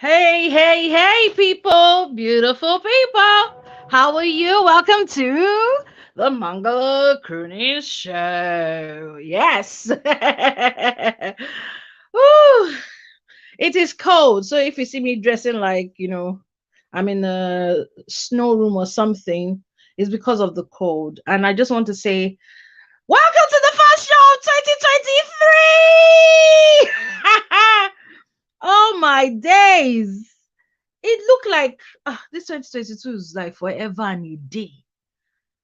Hey, hey, hey, people, beautiful people. How are you? Welcome to the Mangala Crooning Show. Yes. Woo. It is cold. So if you see me dressing like, I'm in a snow room or something, it's because of the cold. And I just want to say, welcome to the first show of 2023. Oh my days. It looked like this 2022 is like forever and a day.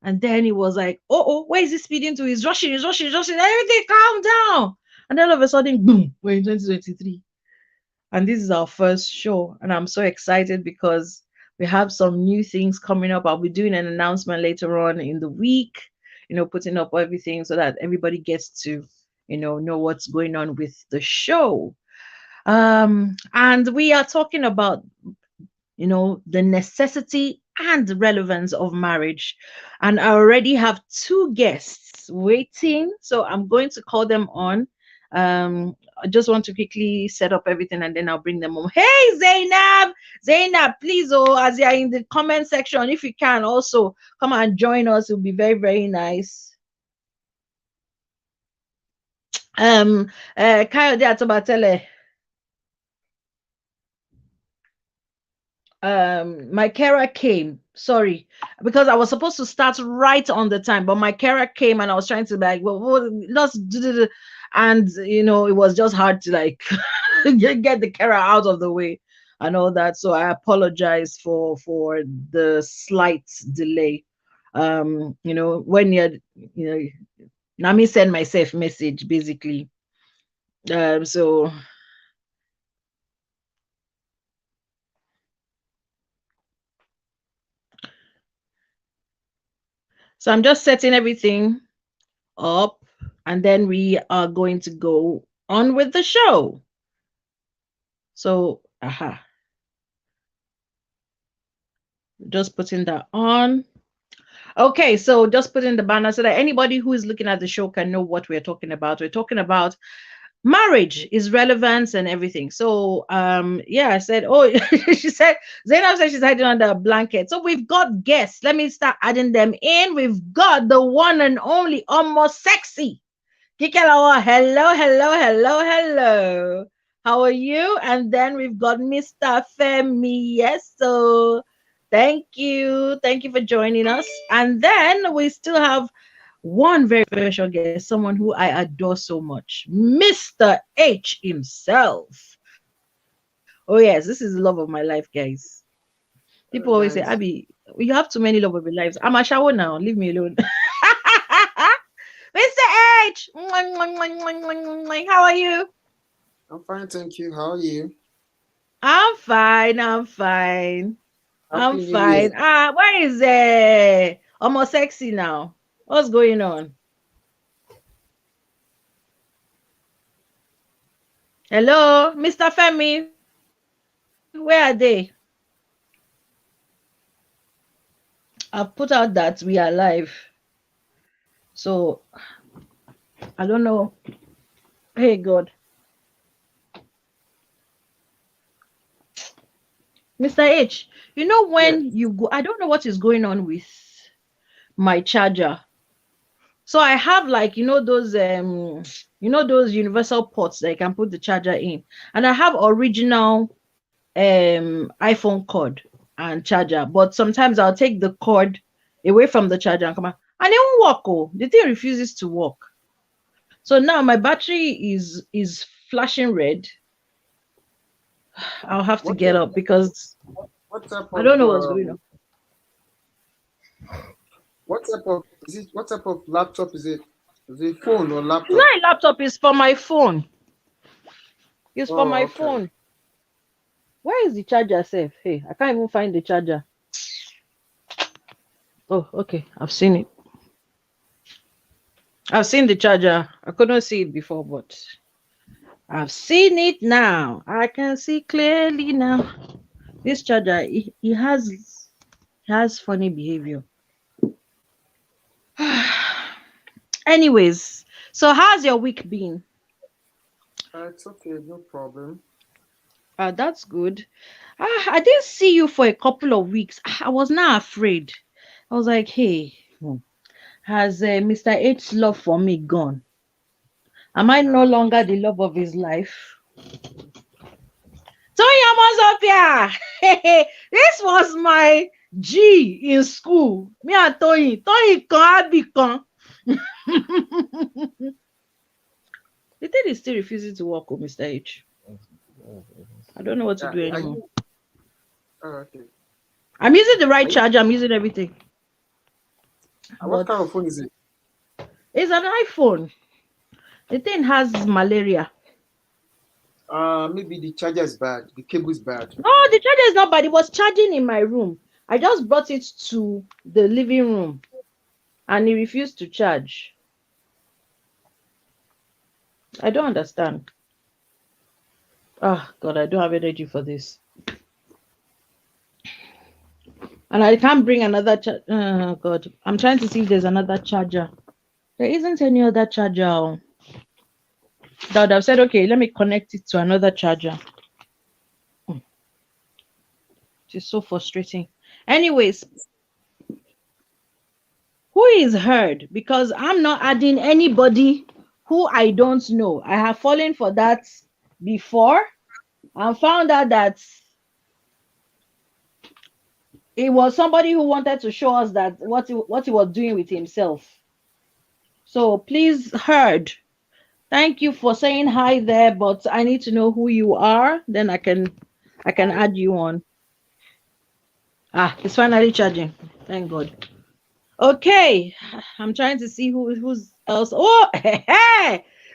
And then it was like, oh, where is he speeding to? He's rushing. Everything, calm down. And then all of a sudden, boom, we're in 2023. And this is our first show. And I'm so excited because we have some new things coming up. I'll be doing an announcement later on in the week, putting up everything so that everybody gets to, know what's going on with the show. And we are talking about the necessity and relevance of marriage. And I already have two guests waiting, so I'm going to call them on. I just want to quickly set up everything and then I'll bring them home. Hey, Zainab, please, as you're in the comment section, if you can also come and join us, it'll be very, very nice. Kayode Atobatele, my carer came, sorry, because I was supposed to start right on the time, but my carer came and I was trying to like, well, let's do, and it was just hard to like get the carer out of the way and all that, so I apologize for the slight delay. When Nami sent myself message basically. So I'm just setting everything up, and then we are going to go on with the show. So, just putting that on. Okay, so just put in the banner so that anybody who is looking at the show can know what we're talking about. We're talking about marriage, is relevance and everything. So yeah, I said, oh, she said, Zainab said she's hiding under a blanket. So we've got guests. Let me start adding them in. We've got the one and only almost sexy Kikelawa. Hello, hello, hello, hello. How are you? And then we've got Mr. Femi. Yes, so thank you. Thank you for joining us. And then we still have one very special guest, someone who I adore so much, Mr. H himself. Oh, yes, this is the love of my life, guys. People always say, Nice. Abby, you have too many love of your lives. I'm a shower now. Leave me alone. Mr. H, how are you? I'm fine, thank you. How are you? I'm fine. I'm fine. I'm Happy New Year. fine. Where is almost sexy now? What's going on? Hello, Mr. Femi. Where are they? I've put out that we are live. So I don't know. Hey God. Mr. H, Yes. when you go, I don't know what is going on with my charger. So I have like those universal ports that you can put the charger in. And I have original iPhone cord and charger, but sometimes I'll take the cord away from the charger and come out. And it won't work. Oh, the thing refuses to work. So now my battery is flashing red. I'll have to What get type, up because what type I of don't know what's going on. what type of laptop is it? Is it phone or It's laptop? not a laptop, it's for my phone. It's for Oh, my okay. phone. Where is the charger safe? Hey, I can't even find the charger. Oh, okay. I've seen the charger. I couldn't see it before, but I've seen it now. I can see clearly now. This charger, it has funny behavior. Anyways, so how's your week been? It's okay, no problem. That's good. I didn't see you for a couple of weeks. I was not afraid. I was like, hey, has Mr. H's love for me gone? Am I no longer the love of his life? Toyin Amozopia! This was my G in school. Me and Toyin. Toyin kan Abi kan. The thing is still refusing to work, Mr. H. I don't know what to Yeah, do are anymore. you? Oh, okay. I'm using the right Are you? charger. I'm using everything. What But kind of phone is it? it's an iPhone. The thing has malaria. Maybe the charger is bad. The cable is bad. No, the charger is not bad. It was charging in my room. I just brought it to the living room and it refused to charge. I don't understand. Oh, God, I don't have energy for this. And I can't bring another charger. Oh, God. I'm trying to see if there's another charger. There isn't any other charger. That would have said, okay, let me connect it to another charger. It is so frustrating. Anyways, who is heard? Because I'm not adding anybody who I don't know. I have fallen for that before and found out that it was somebody who wanted to show us that what he was doing with himself. So please, heard. Thank you for saying hi there, but I need to know who you are. Then I can add you on. It's finally charging. Thank God. Okay, I'm trying to see who's else. Oh, hey,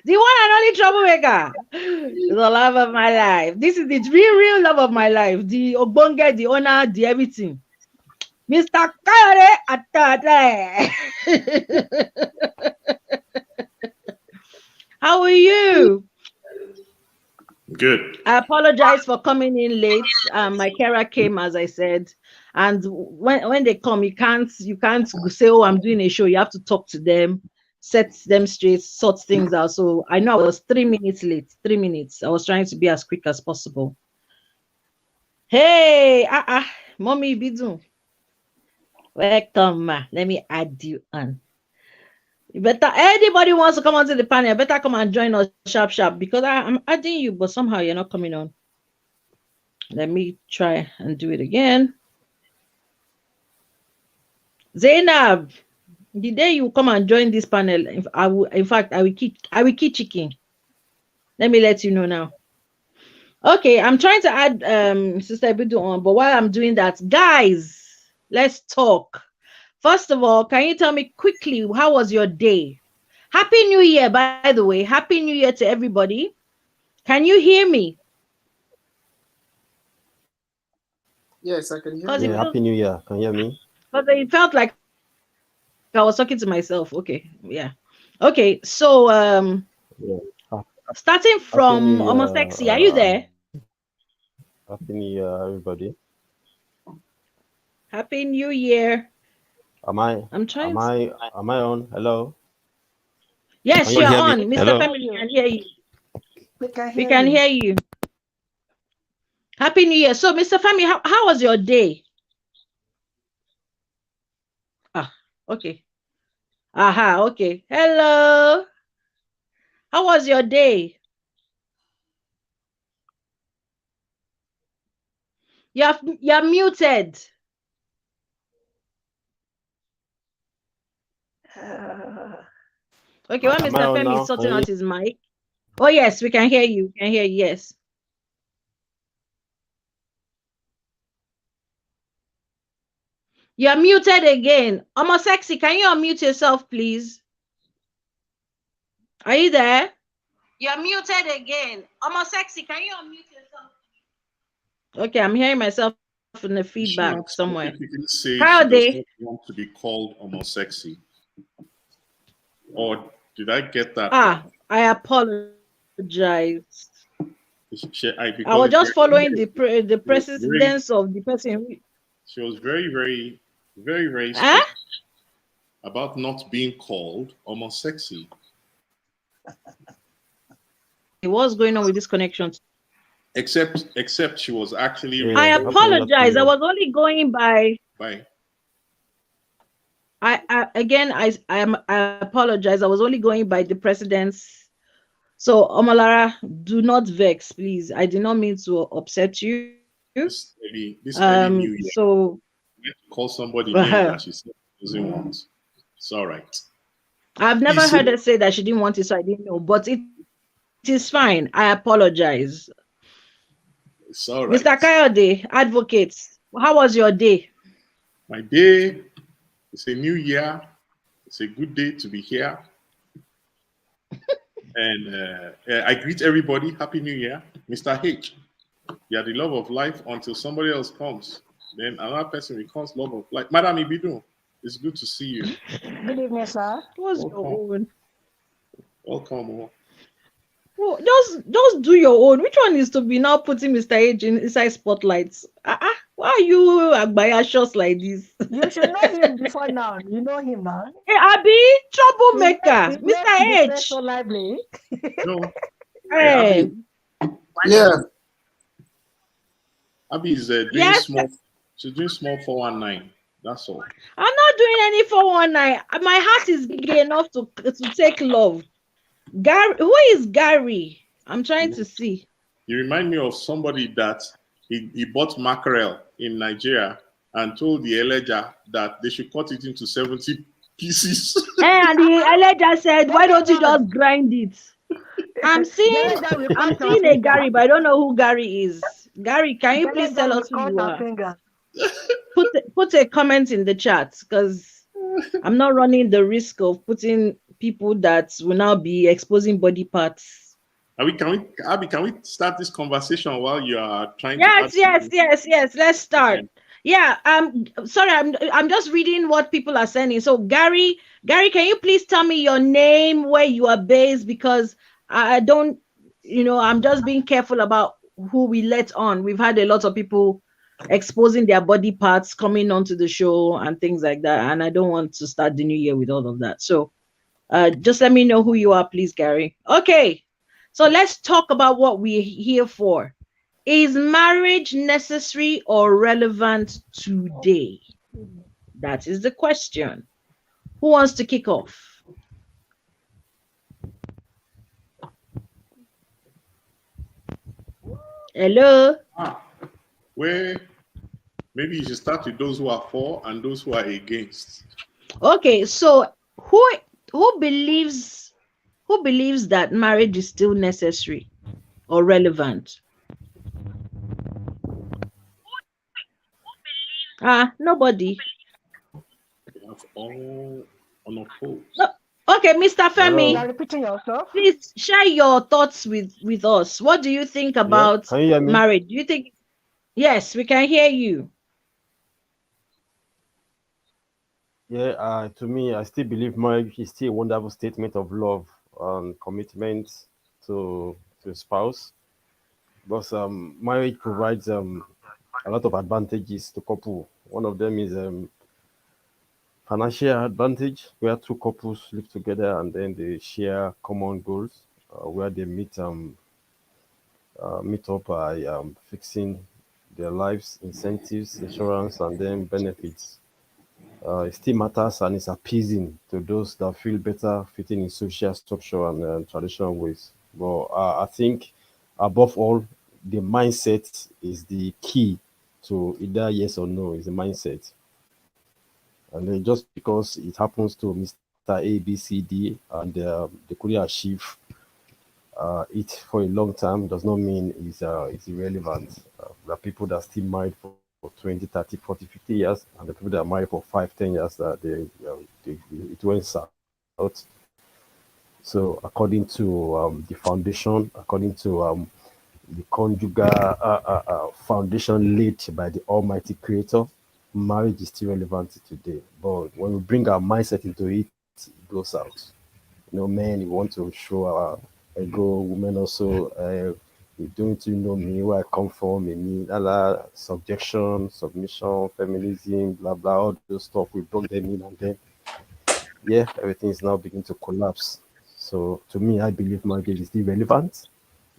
the one and only troublemaker. The love of my life. This is the real love of my life. The Ogbonge, the owner, the everything. Mr. Kayode Atade. How are you? Good. I apologize for coming in late. My carer came, as I said, and when they come, you can't say, "Oh, I'm doing a show." You have to talk to them, set them straight, sort things out. So I know I was 3 minutes late. 3 minutes. I was trying to be as quick as possible. Hey, mommy Bidun, welcome, ma. Let me add you on. You better anybody wants to come onto the panel, better come and join us sharp sharp because I'm adding you, but somehow you're not coming on. Let me try and do it again. Zainab, the day you come and join this panel, in fact, I will keep chicken. Let me let you know now. Okay, I'm trying to add Sister Bidu on, but while I'm doing that, guys, let's talk. First of all, can you tell me quickly how was your day? Happy New Year, by the way. Happy New Year to everybody. Can you hear me? Yes, I can hear Because you. it Yeah, feels Happy New Year. Can you hear me? because it felt like I was talking to myself. Okay, yeah. Okay, so Yeah. Ha- starting Happy New from Year. Almost Sexy, are you there? Happy New Year, everybody. Happy New Year. Am I I'm am trying to. I am I on? Hello? Can Yes, you you're hear me? on. Mr. Hello? Family, we can hear you. We can We hear can you. hear you. Happy New Year. So, Mr. Family, how was your day? Okay. Okay. Hello. How was your day? You're muted. Okay, while Am I Mr. on Femi is now? Can sorting you? out his mic. Oh, yes, we can hear you. We can hear you. Yes. You're muted again. Almost Sexy, can you unmute yourself, please? Are you there? You're muted again. Almost Sexy, can you unmute yourself? Okay, I'm hearing myself in the Did she feedback not somewhere. specifically say she does Kayode, not want to be called almost sexy? Or did I get that wrong? I apologize. I Because was it just following the was very, precedence of the person. she was very, very, very, very Huh? specific about not being called almost sexy. What's going on with this connection? except she was actually Yeah, I Happy New Year to apologize. I you. was only going by. by I apologize. I was only going by the president's. So Omalara, do not vex, please. I did not mean to upset you. this early New Year. So You have to call somebody name uh, that she said she doesn't want. It's all right. I've never Please, heard her say that she didn't want it, so I didn't know. But it is fine. I apologize. it's Mr. all right. Kayode, advocate, how was your day? My day, it's a new year. It's a good day to be here. And I greet everybody. Happy New Year. Mr. H, you are the love of life until somebody else comes. Then another person becomes love of life. Madam Ibidu, it's good to see you. Good evening, sir. What's your Welcome. own? Welcome. Well, just do your own. Which one is to be now putting Mr. H inside spotlights? Why are you agbayashos like this? You should know him before now. You know him now. Hey, Abi, He troublemaker, makes Mr. the place so H. lively. No, Hey, Yeah. Abby is doing yes, small. She's doing small 419. That's all. I'm not doing any 419. My heart is big enough to take love. Gary, who is Gary? I'm trying to see. You remind me of somebody that he bought mackerel in Nigeria and told the Elijah that they should cut it into 70 pieces. And the Elijah said, "Why don't you just grind it?" I'm seeing a Gary, but I don't know who Gary is. Gary, can you please tell us who you are? Put a comment in the chat, because I'm not running the risk of putting people that will now be exposing body parts. Abby, can we start this conversation while you are trying Yes, to add yes. Let's start. Yeah. Sorry, I'm just reading what people are sending. So Gary, can you please tell me your name, where you are based? Because I don't, I'm just being careful about who we let on. We've had a lot of people exposing their body parts coming onto the show and things like that, and I don't want to start the new year with all of that. So just let me know who you are, please, Gary. Okay, so let's talk about what we're here for. Is marriage necessary or relevant today? That is the question. Who wants to kick off? Hello? where maybe you should start with those who are for and those who are against. Okay, so who believes that marriage is still necessary or relevant? Nobody. We have all unopposed. No. Okay, Mr. Femi, You are repeating yourself. please share your thoughts with us. What do you think about Can you hear me? marriage? Do you think? Yes, we can hear you. Yeah, to me, I still believe marriage is still a wonderful statement of love and commitment to a spouse. Because marriage provides a lot of advantages to couple. One of them is financial advantage, where two couples live together and then they share common goals, where they meet up by fixing their lives, incentives, insurance, and then benefits. It still matters and it's appeasing to those that feel better fitting in social structure and traditional ways. But I think above all, the mindset is the key to either yes or no. Is the mindset, and then just because it happens to Mr. A, B, C, D, and they couldn't achieve it for a long time does not mean it's irrelevant. There are people that are still married for 20, 30, 40, 50 years, and the people that are married for 5, 10 years, that it went south. So according to the foundation, according to the conjugal foundation laid by the Almighty Creator, marriage is still relevant today. But when we bring our mindset into it, it goes out. Men, we want to show our ego. Women also, you don't you know me, where I come from, me, subjection, submission, feminism, blah blah, all those stuff. We brought them in, and then everything is now beginning to collapse. So to me, I believe marriage is still relevant.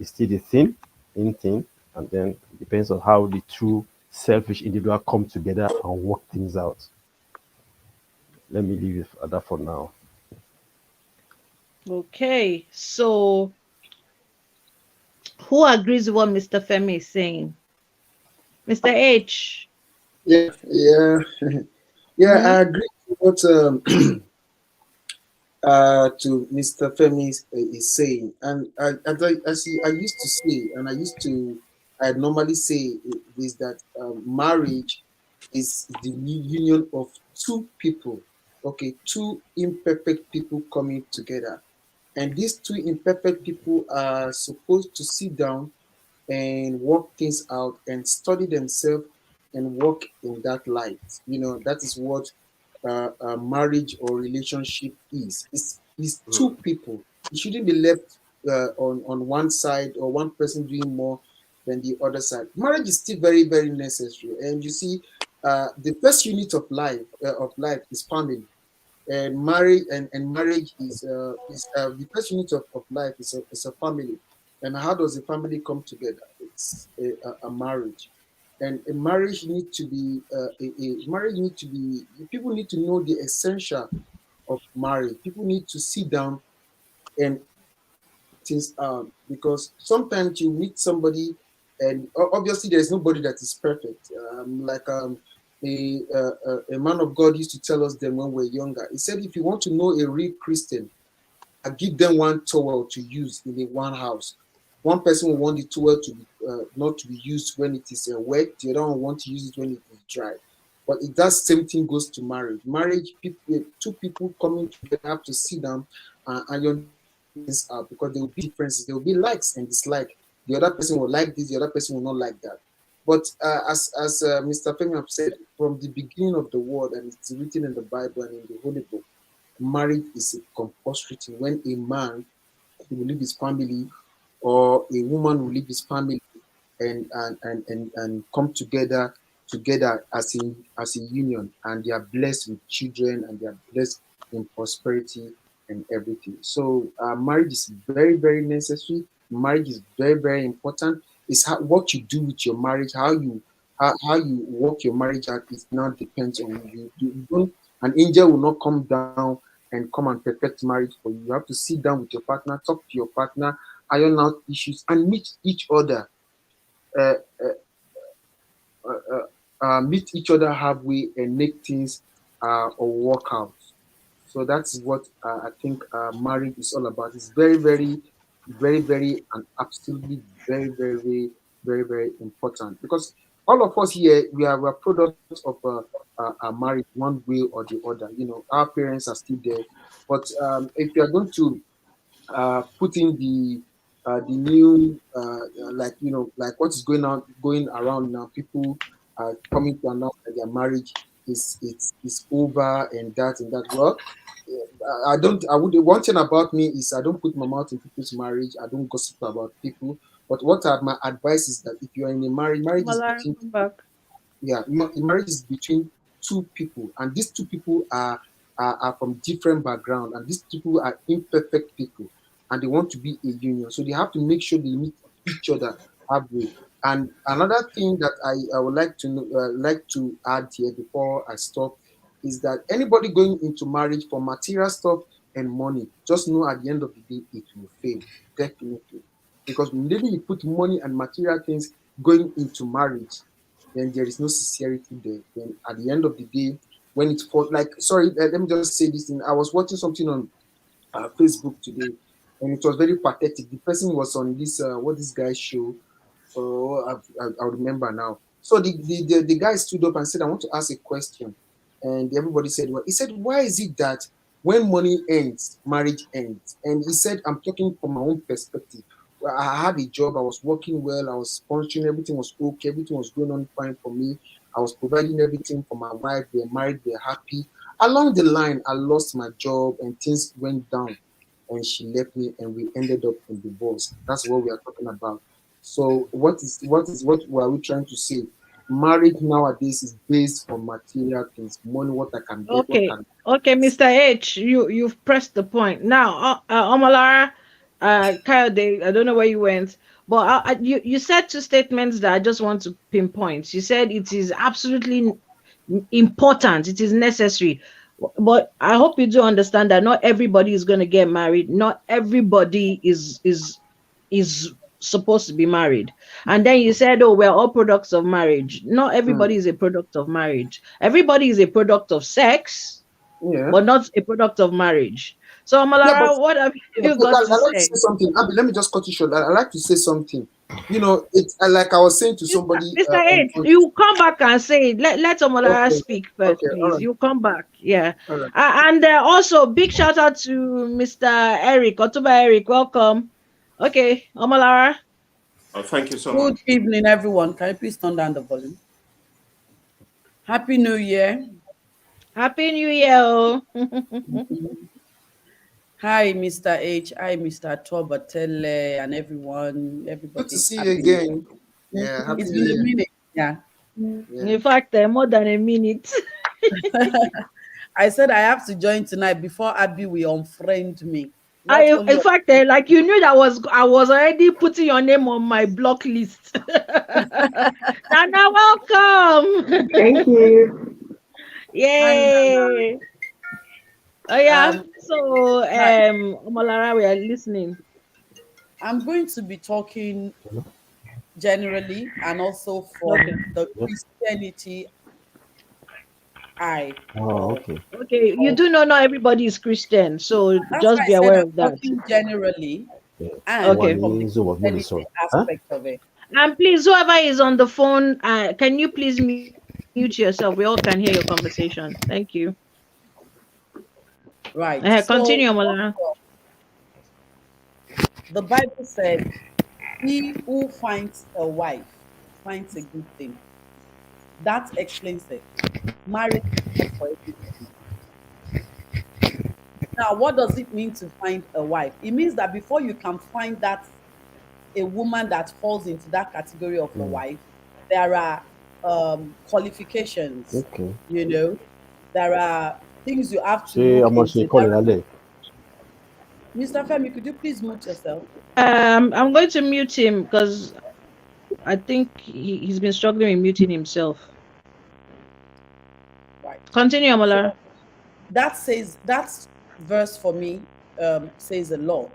It's still the thing, in thing. and then it depends on how the two selfish individual come together and work things out. Let me leave it at that for now. Okay, so who agrees with what Mr. Femi is saying? Mr. H. Yeah, yeah, yeah. Mm-hmm. I agree with what to Mr. Femi is saying, and I used to say, and I normally say is that marriage is the union of two people, okay, two imperfect people coming together, and these two imperfect people are supposed to sit down and work things out and study themselves and work in that light. That is what a marriage or relationship is. It's two people. It shouldn't be left on one side or one person doing more than the other side. Marriage is still very, very necessary. And you see, the first unit of life is family, and marriage is the first unit of life is a family. And how does a family come together? It's a marriage, and a marriage need to be a marriage need to be people need to know the essential of marriage. People need to sit down and things out, because sometimes you meet somebody, and obviously there's nobody that is perfect. Like a man of God used to tell us then when we were younger. He said, if you want to know a real Christian, give them one towel to use in a one house. One person will want the towel to be not to be used when it is wet. The other one want to use it when it is dry. But it does same thing goes to marriage. Marriage, two people coming together have to sit down and iron things out, because there will be differences. There will be likes and dislike. The other person will like this. The other person will not like that. But as Mr. Femi have said, from the beginning of the world, and it's written in the Bible and in the Holy Book, marriage is a compulsory thing. When a man will leave his family, or a woman will leave his family, and come together as a union, and they are blessed with children, and they are blessed in prosperity and everything. So marriage is very, very necessary. Marriage is very, very important. It's what you do with your marriage, how you work your marriage out. It now depends on you. You don't, an angel will not come down and come and perfect marriage for you. You have to sit down with your partner, talk to your partner, iron out issues, and meet each other. Uh, meet each other halfway and make things or work out. So that's what I think marriage is all about. It's very, very, very, very, and absolutely very, very, very, very important, because all of us here, we are products of a marriage one way or the other. Our parents are still there, but if you are going to put in the new like like what is going around now, people coming to announce that their marriage is over, and that. Well, I don't. I would. One thing about me is I don't put my mouth in people's marriage. I don't gossip about people. But my advice is that if you are in a marriage is Malara, between, come back. yeah, marriage is between two people, and these two people are from different background, and these people are imperfect people, and they want to be a union, so they have to make sure they meet each other halfway. And another thing that I would like to add here before I stop is that anybody going into marriage for material stuff and money, just know at the end of the day it will fail, definitely, because maybe you put money and material things going into marriage, then there is no sincerity there. Then at the end of the day, when it's for, like, sorry, let me just say this thing. I was watching something on Facebook today, and it was very pathetic. The person was on this what this guy show. Oh, I remember now. So the guy stood up and said, "I want to ask a question," and everybody said, "Well," he said, "Why is it that when money ends, marriage ends?" And he said, "I'm talking from my own perspective. Well, I had a job, I was working well, I was sponsoring, everything was okay, everything was going on fine for me. I was providing everything for my wife. They're married, they're happy. Along the line, I lost my job and things went down, and she left me, and we ended up in divorce. That's what we are talking about. So what were we trying to say? Marriage nowadays is based on material things, money, what I can get, what Okay, can. okay, Mr. H, you've pressed the point. Now, Omalara, Kayode, I don't know where you went. But you said two statements that I just want to pinpoint. You said it is absolutely important, it is necessary. But I hope you do understand that not everybody is going to get married. Not everybody is supposed to be married. And then you said, "Oh, we're all products of marriage." Not Hmm. everybody is a product of marriage. Everybody is a product of sex, Yeah. but not a product of marriage. So, Yeah, but Amalara, what have yeah, you but got to I like to say? say something. Abby, let me just cut you short. I like to say something. You know, it's like I was saying to Mr. somebody Mr. H, on. you come back and say it. Let Omolara Okay, speak first, okay, all please. right, You come back. Yeah. all right. And also, big shout out to Mr. Eric, Otuba Eric. Welcome. Okay, Omolara. Oh, thank you so Good much. evening, everyone. Can you please turn down the volume? Happy New Year. Happy New Year. Oh. Hi, Mr. H. Hi, Mr. Tobatele, and everyone. Good to Everybody. see you Happy New again. Year. Yeah, happy It's New been a Year. minute. Yeah. Yeah. In fact, more than a minute. I said I have to join tonight before Abby will unfriend me. Not I, only in fact, like you knew that I was already putting your name on my block list. Nana, welcome. Thank you. hi, Nana. Yay. Oh yeah. Um, So right. Omolara, we are listening. I'm going to be talking generally and also Okay. from the Yep. Christianity eye Oh, of okay. Okay. You of do know not everybody is Christian, so That's just why I be said aware I'm of that. talking generally Yeah. and Okay. from the Wani zuwa mini Christianity son. Huh? aspect of it. And please, whoever is on the phone, can you please mute yourself? We all can hear your conversation. Thank you. Right. Continue, So Omolara. the Bible said, "He who finds a wife finds a good thing." That explains it. Marriage is not for everybody. Now, what does it mean to find a wife? It means that before you can find that a woman that falls into that category of a Mm. wife, there are qualifications. Okay. You know, there are things you have to Ṣé look ọmọ ṣe into. kọ́ ni lálẹ́? Mr. Femi, could you please mute yourself? I'm going to mute him because I think he's been struggling with muting himself. Right. Continue, Omolara. So that verse for me says a lot.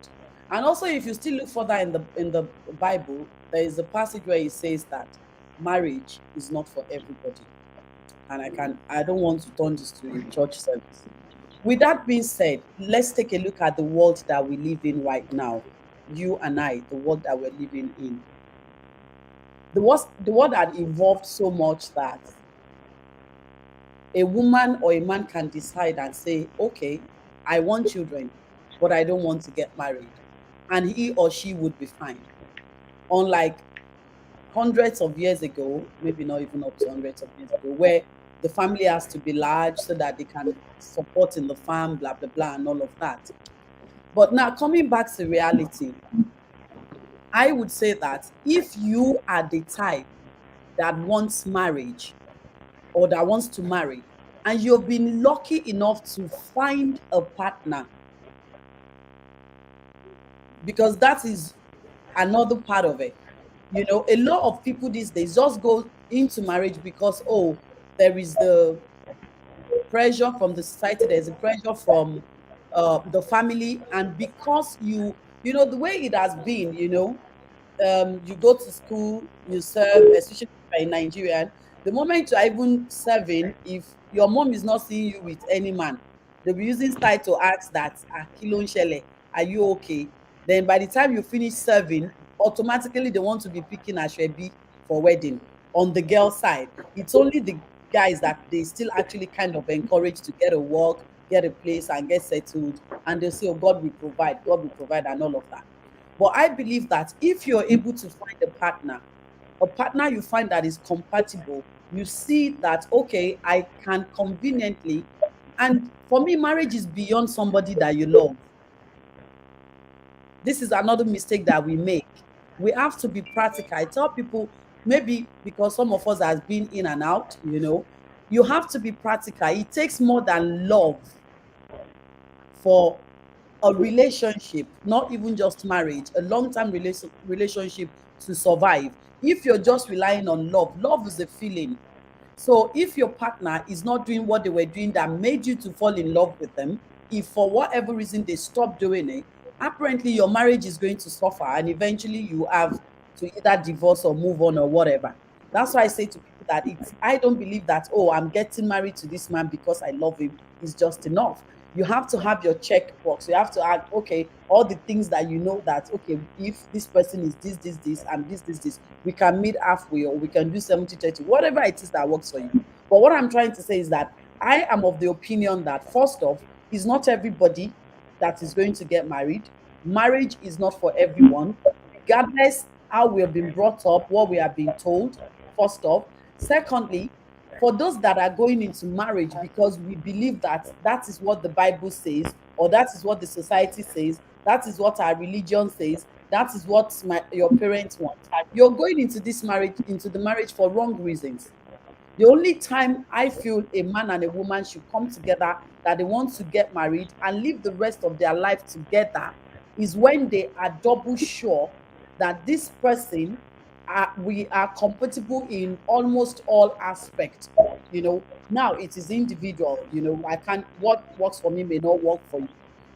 And also, if you still look further in the Bible, there is a passage where it says that marriage is not for everybody. And I don't want to turn this to a church service. With that being said, let's take a look at the world that we live in right now. You and I, the world that we're living in. The world had evolved so much that a woman or a man can decide and say, okay, I want children, but I don't want to get married. And he or she would be fine. Unlike hundreds of years ago, maybe not even up to hundreds of years ago, where the family has to be large so that they can support in the farm, blah, blah, blah, and all of that. But now, coming back to reality, I would say that if you are the type that wants marriage or that wants to marry, and you've been lucky enough to find a partner, because that is another part of it. You know, a lot of people these days just go into marriage because, oh, there is the pressure from the society, there's a pressure from the family, and because you know the way it has been, you know, you go to school, you serve, especially if you're in Nigeria. The moment you're even serving, if your mom is not seeing you with any man, they'll be using style to ask that, Kilon Shele, are you okay? Then by the time you finish serving, automatically they want to be picking Ashwebi for wedding on the girl side. It's only the guys that they still actually kind of encourage to get a work, get a place, and get settled. And they'll say, oh, God will provide, and all of that. But I believe that if you're able to find a partner you find that is compatible, you see that, okay, I can conveniently, and for me, marriage is beyond somebody that you love. This is another mistake that we make. We have to be practical. I tell people, maybe because some of us has been in and out, you know, you have to be practical. It takes more than love for a relationship, not even just marriage, a long-term relationship to survive. If you're just relying on love, love is a feeling. So if your partner is not doing what they were doing that made you to fall in love with them, if for whatever reason they stop doing it, apparently your marriage is going to suffer and eventually you have to either divorce or move on or whatever. That's why I say to people that I don't believe that, oh, I'm getting married to this man because I love him is just enough. You have to have your checkbox. You have to add, okay, all the things that you know that, okay, if this person is this, and this, we can meet halfway or we can do 70-30, whatever it is that works for you. But what I'm trying to say is that I am of the opinion that, first off, is not everybody that is going to get married. Marriage is not for everyone, regardless how we have been brought up, what we have been told, first off. Secondly, for those that are going into marriage because we believe that that is what the Bible says, or that is what the society says, that is what our religion says, that is what your parents want. You're going into the marriage for wrong reasons. The only time I feel a man and a woman should come together, that they want to get married and live the rest of their life together, is when they are double sure that this person, we are compatible in almost all aspects. Now it is individual. I can't, what works for me may not work for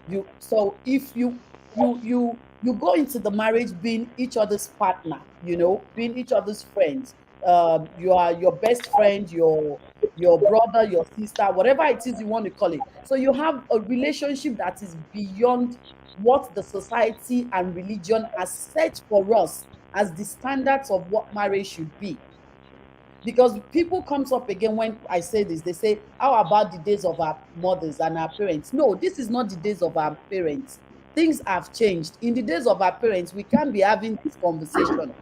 you. So if you go into the marriage being each other's partner, being each other's friends, you are your best friend, your brother, your sister, whatever it is you want to call it. So you have a relationship that is beyond what the society and religion has set for us as the standards of what marriage should be. Because people comes up again when I say this, they say, how about the days of our mothers and our parents? No, this is not the days of our parents. Things have changed. In the days of our parents, we can't be having this conversation.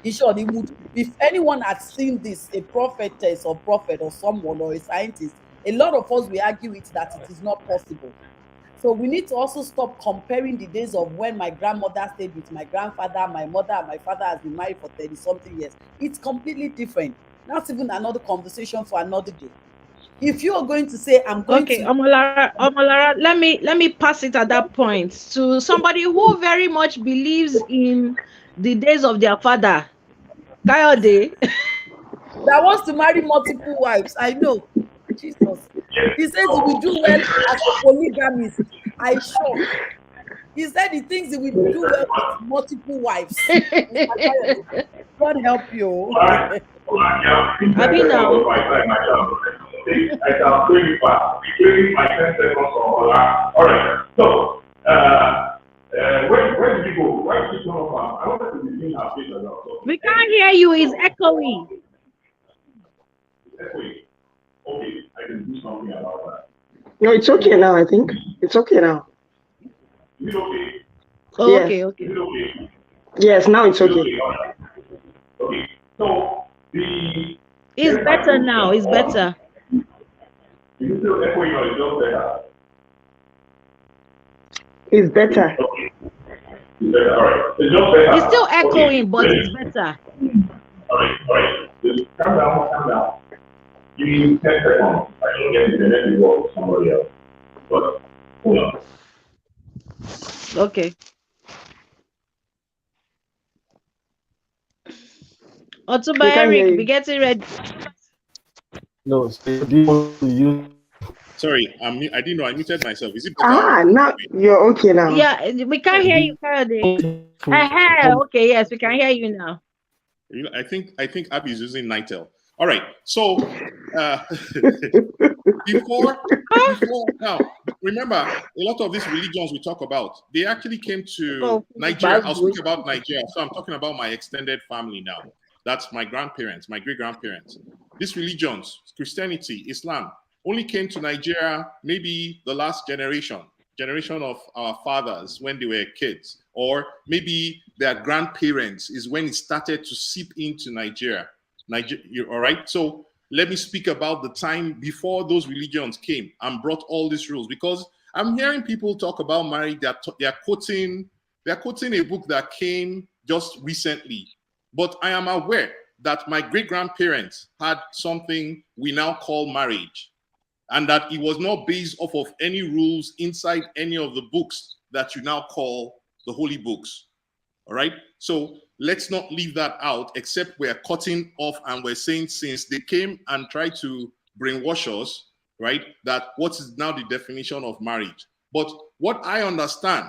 In short, if anyone had seen this, a prophetess or prophet or someone or a scientist, a lot of us will argue it that it is not possible. So we need to also stop comparing the days of when my grandmother stayed with my grandfather, my mother and my father has been married for 30 something years. It's completely different. That's even another conversation for another day. If you're going to say, I'm going Okay, to Omolara, let me pass it at that point to somebody who very much believes in the days of their father, Kayode. that wants to marry multiple wives. I know. Jesus. He says he will do well as a polygamist. I shock. He said he thinks he will do well with multiple wives. Mr. Kayode, God help you. Abi now. I shall bring it back. Reclaiming my 10 seconds on all right. So, where did you go? Where did you come from? I wanted to be seeing our face as well. We can't hear you. It's echoing. Okay, I can do something about that. No, it's okay now, I think. It's okay now. Is it okay? Oh, Yes. okay. Is it okay? Yes, now it's Is it okay. okay? All right. Okay, so the... It's better now. It's better. Is it still echoing or is it just better? It's better. Okay. It's better, all right. It's just better. It's still echoing, Okay. but it's better. All right. Just calm down. Give me 10 seconds. I don't get it, and then you go to somebody else. But, hold on. Okay. Otuba We can hear Eric, you. be getting ready. No, so do you want to use Sorry, I didn't know I muted myself. Is it better? Now you're okay now. Yeah, we can't hear you, Kayode. Okay, yes, we can hear you now. I think Abby is using Nitel. All right. So before now, remember a lot of these religions we talk about, they actually came to Nigeria. I'll speak about Nigeria. So I'm talking about my extended family now. That's my grandparents, my great-grandparents. These religions, Christianity, Islam, only came to Nigeria maybe the last generation of our fathers when they were kids, or maybe their grandparents is when it started to seep into Nigeria. All right. So let me speak about the time before those religions came and brought all these rules, because I'm hearing people talk about marriage. They're quoting a book that came just recently, but I am aware that my great grandparents had something we now call marriage. and that it was not based off of any rules inside any of the books that you now call the holy books. All right. So let's not leave that out, except we're cutting off and we're saying, since they came and tried to brainwash us, right, that what is now the definition of marriage. But what I understand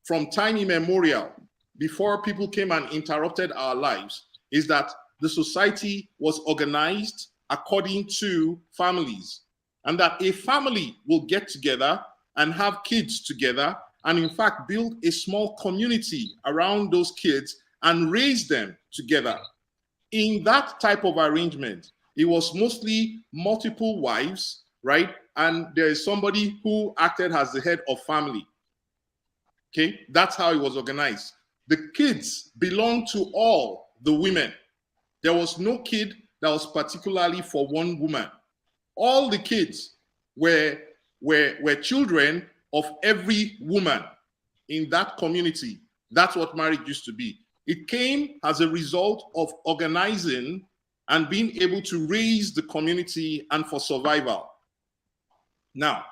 from time immemorial, before people came and interrupted our lives, is that the society was organized according to families, and that a family will get together and have kids together, and in fact build a small community around those kids and raise them together. In that type of arrangement, it was mostly multiple wives, right? And there is somebody who acted as the head of family. Okay, that's how it was organized. The kids belonged to all the women. There was no kid that was particularly for one woman. All the kids were children of every woman in that community. That's what marriage used to be. It came as a result of organizing and being able to raise the community and for survival. Now,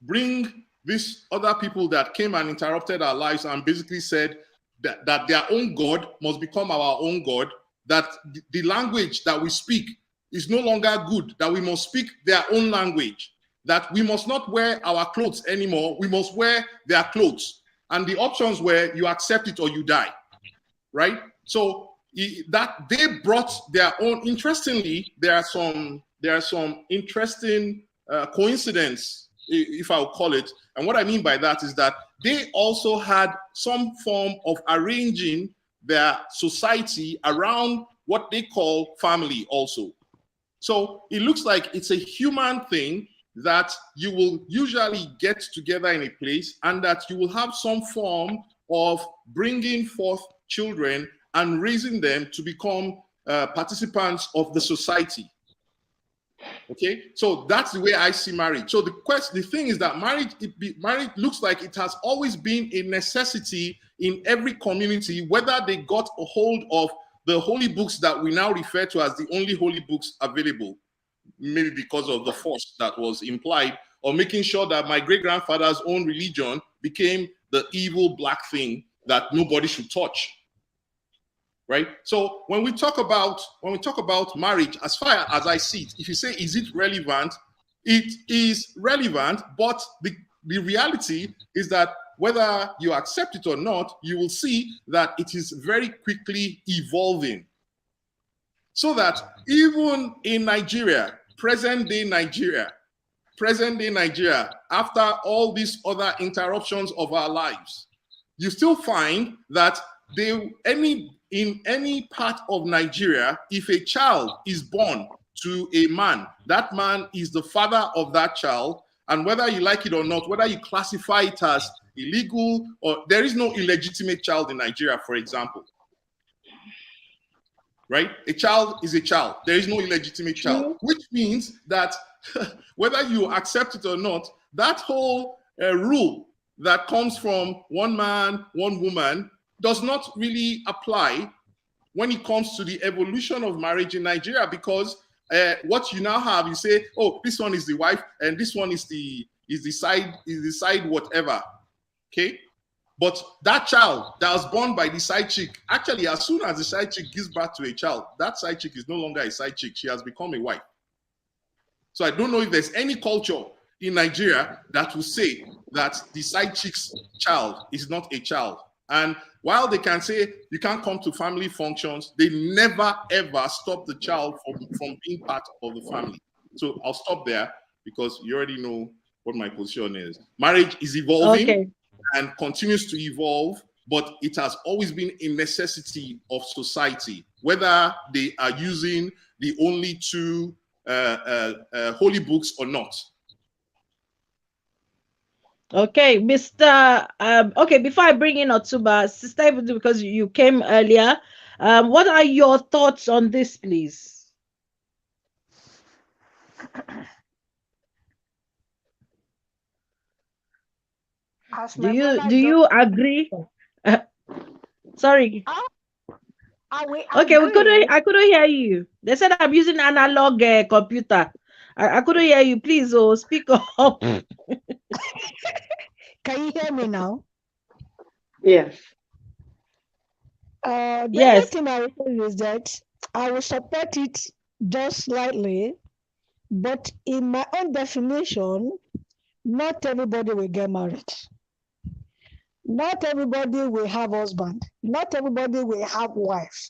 bring these other people that came and interrupted our lives and basically said that their own God must become our own God, that the language that we speak is no longer good, that we must speak their own language, that we must not wear our clothes anymore, we must wear their clothes. And the options were you accept it or you die, right? So that they brought their own. Interestingly, there are some interesting coincidence, if I would call it. And what I mean by that is that they also had some form of arranging their society around what they call family also. So it looks like it's a human thing that you will usually get together in a place and that you will have some form of bringing forth children and raising them to become participants of the society. Okay, so that's the way I see marriage. So the thing is that marriage looks like it has always been a necessity in every community, whether they got a hold of the holy books that we now refer to as the only holy books available, maybe because of the force that was implied, or making sure that my great-grandfather's own religion became the evil black thing that nobody should touch. Right? So when we talk about marriage, as far as I see it, if you say, is it relevant? It is relevant, but the reality is that whether you accept it or not, you will see that it is very quickly evolving. So that even in Nigeria, present-day Nigeria, after all these other interruptions of our lives, you still find that in any part of Nigeria, if a child is born to a man, that man is the father of that child. And whether you like it or not, whether you classify it as illegal, or there is no illegitimate child in Nigeria, for example. Right? A child is a child. There is no illegitimate child, which means that whether you accept it or not, that whole rule that comes from one man, one woman, does not really apply when it comes to the evolution of marriage in Nigeria, because what you now have, you say, oh, this one is the wife and this one is the side whatever. Okay? But that child that was born by the side chick, actually, as soon as the side chick gives birth to a child, that side chick is no longer a side chick. She has become a wife. So I don't know if there's any culture in Nigeria that will say that the side chick's child is not a child. And while they can say you can't come to family functions, they never, ever stop the child from being part of the family. So I'll stop there because you already know what my position is. Marriage is evolving and continues to evolve, but it has always been a necessity of society, whether they are using the only two holy books or not. Okay, Mr. Okay, before I bring in Otuba, Sister, because you came earlier, what are your thoughts on this, please? Do you agree? Sorry. Okay, I couldn't hear you. They said I'm using analog computer. I couldn't hear you. Please, oh, speak up. Can you hear me now? Yes. The only Yes. thing I will tell you is that I will support it just slightly, but in my own definition, not everybody will get married. Not everybody will have husband. Not everybody will have wife.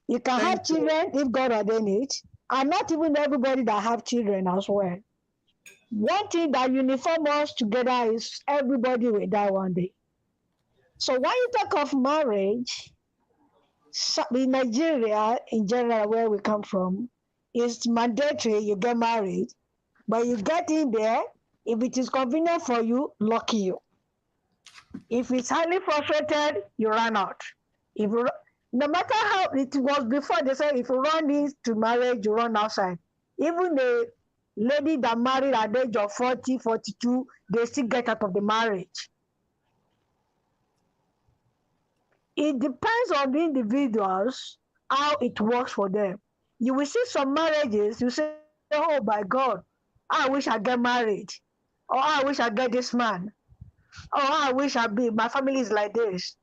You can have Thank you. children if God ordain it, and not even everybody that have children as well. One thing that uniform us together is everybody will die one day. So when you talk of marriage, in Nigeria in general, where we come from, it's mandatory you get married, but you get in there, if it is convenient for you, lucky you. If it's highly frustrated, you run out. If you, no matter how it was before, they say if you run into marriage, you run outside. Even the lady that married at the age of 40, 42, they still get out of the marriage. It depends on the individuals how it works for them. You will see some marriages, you say, oh my God, I wish I get married. Or I wish I get this man. Or I wish my family is like this.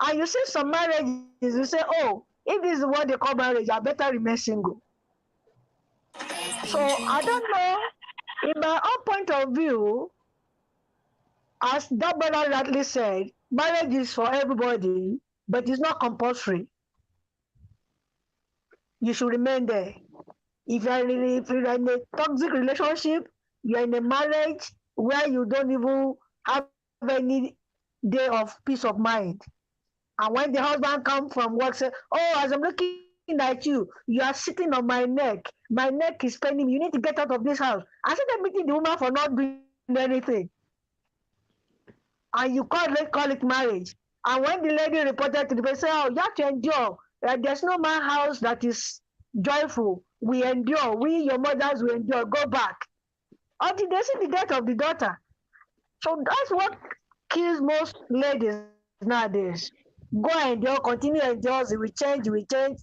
And you see some marriages, you say, oh, if this is what they call marriage, I better remain single. So I don't know. In my own point of view, as that brother rightly said, marriage is for everybody, but it's not compulsory. You should remain there. If you're in a toxic relationship, you're in a marriage where you don't even have any day of peace of mind. And when the husband comes from work, say, oh, as I'm looking at you are sitting on my neck is paining me, you need to get out of this house. I said, I'm meeting the woman for not doing anything. And you call it marriage. And when the lady reported to the person, say, oh, you have to endure. There's no man house that is joyful. We endure. We, your mothers, will endure. Go back. Until they see the death of the daughter. So that's what kills most ladies nowadays. Go and endure, continue to endure. It will change,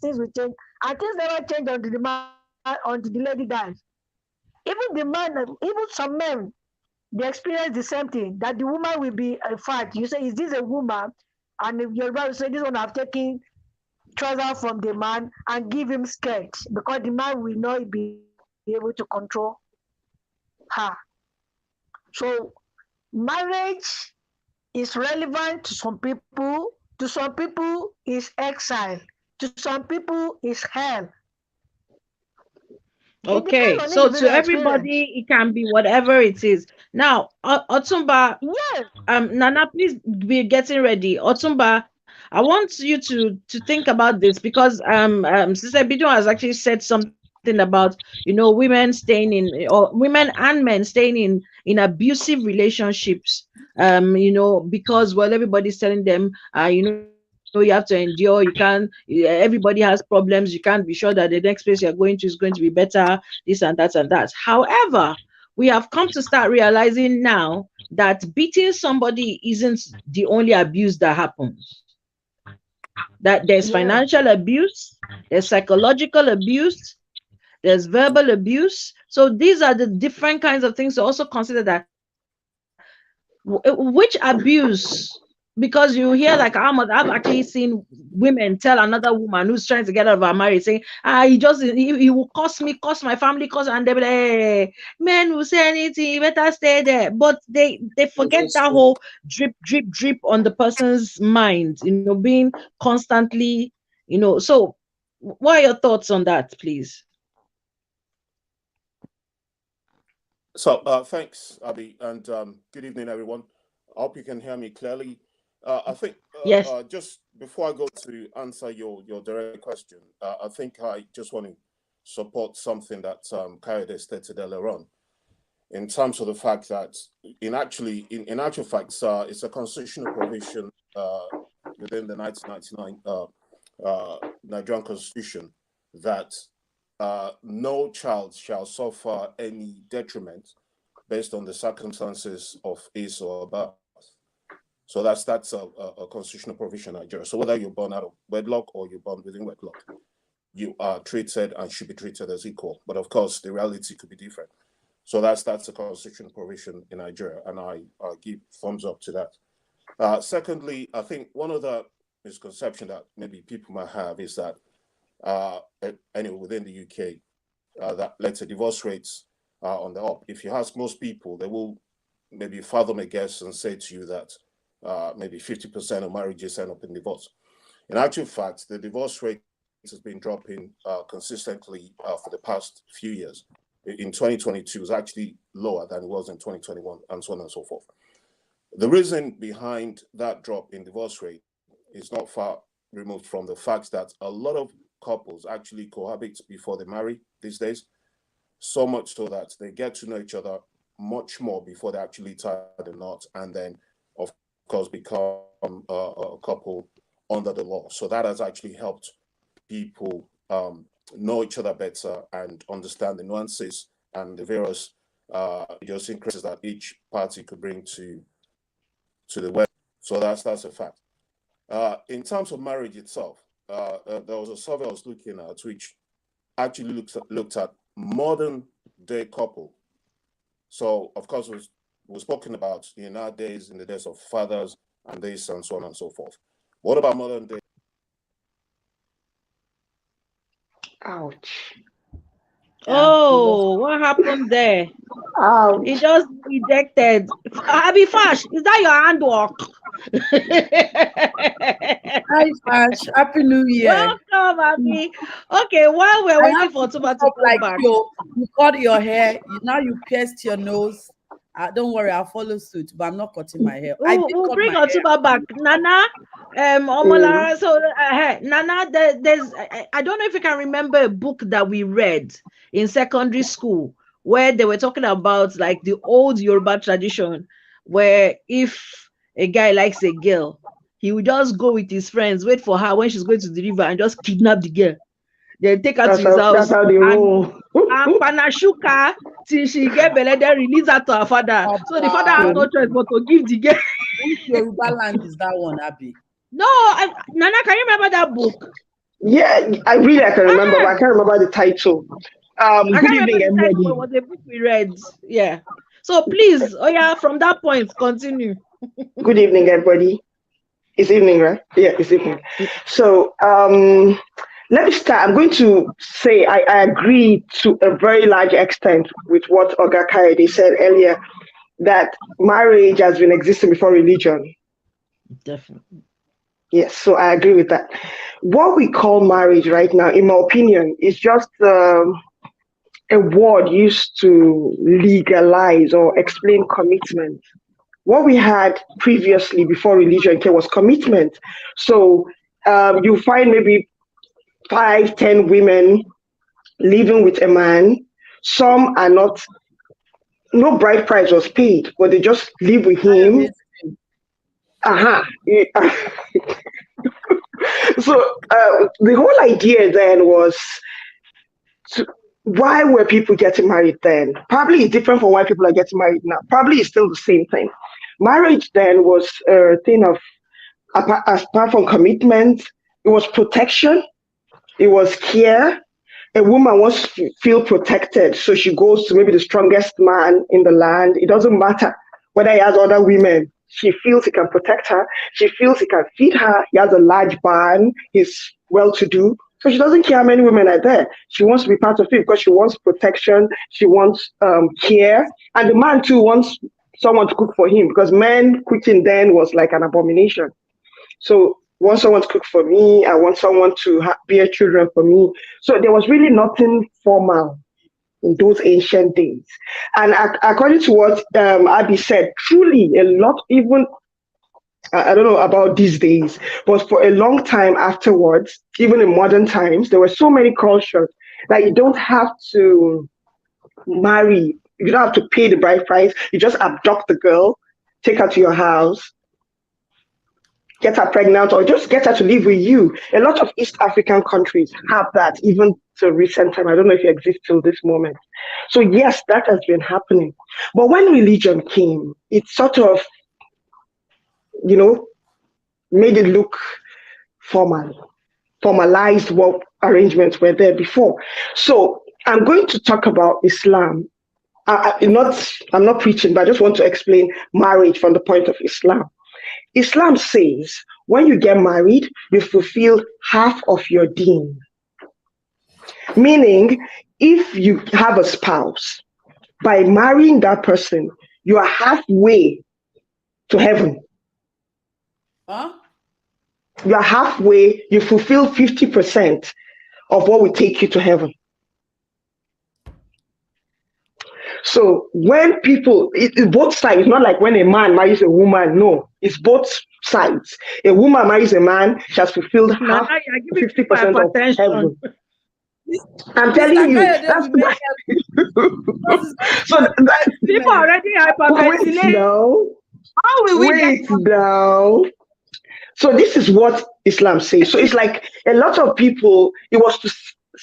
things will change. And things never change until the lady dies. Even the man, even some men, they experience the same thing, that the woman will be a fight. You say, is this a woman? And if your brother say, this one have taken trouser from the man and give him skirt because the man will not be able to control her. So marriage is relevant to some people. To some people is exile. To some people is hell. It depends Okay. on So to individual experience. everybody, it can be whatever it is. Now, Otumba, Yes. Nana, please be getting ready. Otumba, I want you to think about this because Sister Bido has actually said something about women staying in, or women and men staying in abusive relationships. Because everybody's telling them, you have to endure. You can't. Everybody has problems. You can't be sure that the next place you're going to is going to be better. This and that and that. However, we have come to start realizing now that beating somebody isn't the only abuse that happens. That there's Yes. financial abuse, there's psychological abuse, there's verbal abuse. So these are the different kinds of things to also consider, that which abuse, because you hear like I've actually seen women tell another woman who's trying to get out of her marriage, saying, he will cost me, cost my family, cost, and they be like, hey, men will say anything, you better stay there. But they Yes, forget that's that true. whole drip, drip, drip on the person's mind, being constantly, so what are your thoughts on that, please? So, thanks, Abby, and good evening, everyone. I hope you can hear me clearly. I think Yes. just before I go to answer your direct question, I think I just want to support something that Kayode stated earlier on, in terms of the fact that in actual facts, it's a constitutional provision within the 1999 Nigerian Constitution that no child shall suffer any detriment based on the circumstances of his or her birth. So that's a constitutional provision in Nigeria. So whether you're born out of wedlock or you're born within wedlock. you are treated and should be treated as equal. But of course, the reality could be different. So that's a constitutional provision in Nigeria, and I give thumbs up to that. Secondly, I think one of the misconception that maybe people might have is that anyway within the UK, that let's say divorce rates are on the up. If you ask most people, they will maybe fathom a guess and say to you that maybe 50% of marriages end up in divorce. In actual fact, the divorce rate has been dropping consistently for the past few years. In 2022, it was actually lower than it was in 2021, and so on and so forth. The reason behind that drop in divorce rate is not far removed from the fact that a lot of couples actually cohabit before they marry these days, so much so that they get to know each other much more before they actually tie the knot, and then, of course, become a couple under the law. So that has actually helped people know each other better and understand the nuances and the various idiosyncrasies that each party could bring to the wedding. So that's a fact. In terms of marriage itself, there was a survey I was looking at which actually looked at modern day couple. So of course we're spoken about in our days, in the days of fathers and this and so on and so forth. What about modern day? Ouch. Oh, what happened there? Ouch. He just ejected. Abi Fash, is that your handwork? Hi, Fash. Happy New Year. Welcome, Abi. Okay, while we're I waiting have for to Tuba to stop come like back. you cut your hair. Now you pierced your nose. Don't worry, I'll follow suit, but I'm not cutting my hair. I did We'll cut bring my hair. Otuba back. Nana, Omolara. So, Nana, there's, I don't know if you can remember a book that we read in secondary school where they were talking about like the old Yoruba tradition, where if a guy likes a girl, he would just go with his friends, wait for her when she's going to the river, and just kidnap the girl. Then take her to his house That's how they roll. and panashuka till she get belle, then release her to her father. So the father has no choice but to give the girl. Which Yoruba land is that one, Abby? No, Nana, can you remember that book? Yeah, I can remember, but I can't remember the title. I Good can't evening, remember the title, everybody. but it was a book we read. Yeah. So please, from that point, continue. Good evening, everybody. It's evening, right? Yeah, it's evening. So let me start. I'm going to say I agree to a very large extent with what Oga Kayode said earlier, that marriage has been existing before religion. Definitely. Yes, so I agree with that. What we call marriage right now, in my opinion, is just a word used to legalize or explain commitment. What we had previously before religion came was commitment. So you find maybe 5, 10 women living with a man. Some are not, no bride price was paid, but they just live with him. So the whole idea then was, why were people getting married then? Probably it's different from why people are getting married now. Probably it's still the same thing. Marriage then was a thing of, apart from commitment, it was protection, it was care. A woman wants to feel protected, so she goes to maybe the strongest man in the land. It doesn't matter whether he has other women. She feels he can protect her. She feels he can feed her. He has a large barn. He's well-to-do. So she doesn't care how many women are there. She wants to be part of it because she wants protection. She wants care. And the man too wants someone to cook for him, because men cooking then was like an abomination. So I want someone to cook for me. I want someone to bear children for me. So there was really nothing formal in those ancient days. And according to what Abby said, truly a lot, even, I don't know about these days, but for a long time afterwards, even in modern times, there were so many cultures that you don't have to marry. You don't have to pay the bride price. You just abduct the girl, take her to your house, get her pregnant, or just get her to live with you. A lot of East African countries have that, even to recent time. I don't know if it exists till this moment. So yes, that has been happening. But when religion came, it sort of, made it look formal. formalized what arrangements were there before. So I'm going to talk about Islam. I'm not preaching, but I just want to explain marriage from the point of Islam. Islam says when you get married, you fulfill half of your deen. Meaning, if you have a spouse, by marrying that person, you are halfway to heaven. Huh? You are halfway, you fulfill 50% of what will take you to heaven. So when people, both sides, not like when a man marries a woman, no, it's both sides. A woman marries a man, she has fulfilled half, 50% of heaven. I'm telling you, that's so people already hyperventilating. How will we wait now? So this is what Islam says. So it's like a lot of people. It was to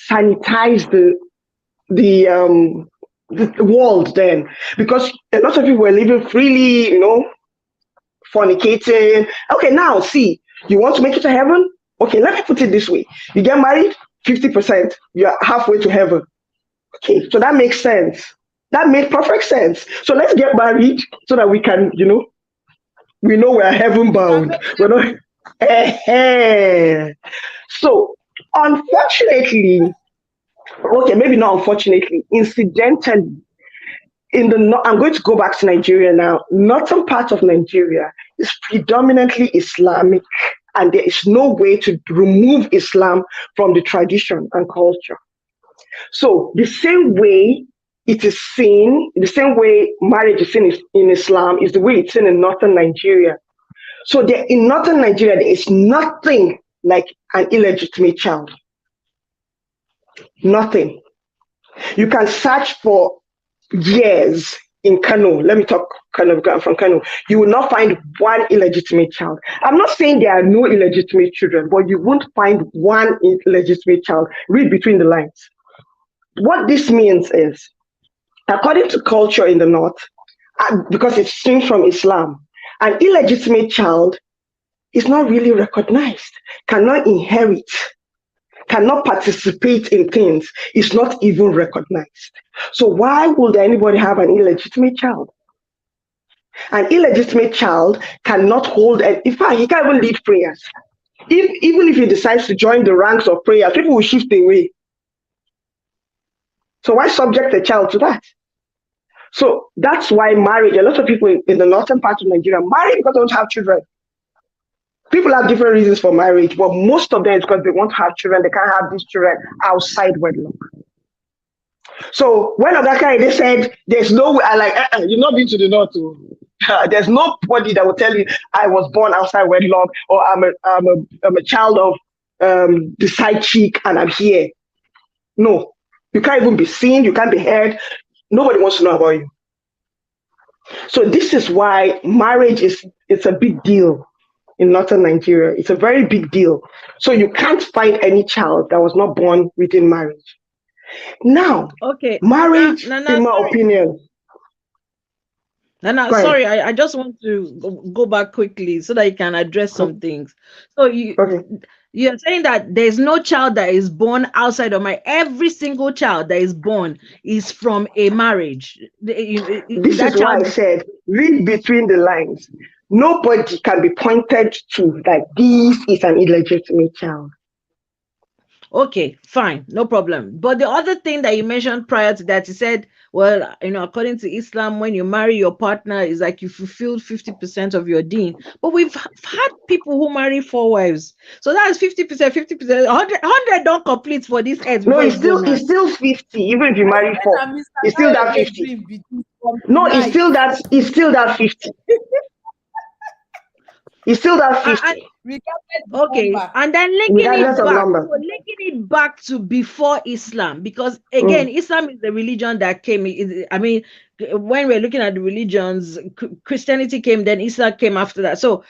sanitize the world then, because a lot of people were living freely, fornicating. Okay, now see, you want to make it to heaven? Okay, let me put it this way: you get married, 50%, you're halfway to heaven. Okay, so that makes sense. That made perfect sense. So let's get married so that we can, we know we're heaven bound. We're not. So, unfortunately, okay, maybe not unfortunately, incidentally, I'm going to go back to Nigeria now. Northern part of Nigeria is predominantly Islamic, and there is no way to remove Islam from the tradition and culture. So the same way it is seen, the same way marriage is seen in Islam is the way it's seen in Northern Nigeria. So in Northern Nigeria, there is nothing like an illegitimate child. Nothing. You can search for years in Kano. Let me talk Kano, because I'm from Kano. You will not find one illegitimate child. I'm not saying there are no illegitimate children, but you won't find one illegitimate child. Read between the lines. What this means is, according to culture in the North, because it stems from Islam, an illegitimate child is not really recognized, cannot inherit, cannot participate in things, is not even recognized. So why would anybody have an illegitimate child? An illegitimate child cannot hold, in fact, he can't even lead prayers. Even if he decides to join the ranks of prayers, people will shift away. So why subject a child to that? So that's why marriage, a lot of people in the northern part of Nigeria marry because they want to have children. People have different reasons for marriage, but most of them is because they want to have children. They can't have these children outside wedlock. So when Odaka said, there's no way, I'm like, you've not been to the north. There's nobody that will tell you I was born outside wedlock, or I'm a child of the side chick and I'm here. No, you can't even be seen. You can't be heard. Nobody wants to know about you. So this is why marriage it's a big deal in northern Nigeria. It's a very big deal. So you can't find any child that was not born within marriage. Now, okay, marriage, in my opinion. No, sorry, I just want to go back quickly so that you can address some things. So you're saying that there's no child that is born outside of marriage. Every single child that is born is from a marriage. This is why I said, read between the lines. Nobody can be pointed to like this is an illegitimate child. Okay, fine, no problem. But the other thing that you mentioned prior to that, you said, well, according to Islam, when you marry your partner, is like you fulfilled 50% of your deen. But we've had people who marry 4 wives. So that's 50%, 50%, 100 don't complete for this earth. No, it's still 50. Even if you marry 4, it's still that 50. No, it's still that 50. It's still that 50. Okay, and then linking it back to before Islam, because again, Islam is the religion that came. I mean, when we're looking at the religions, Christianity came, then Islam came after that. So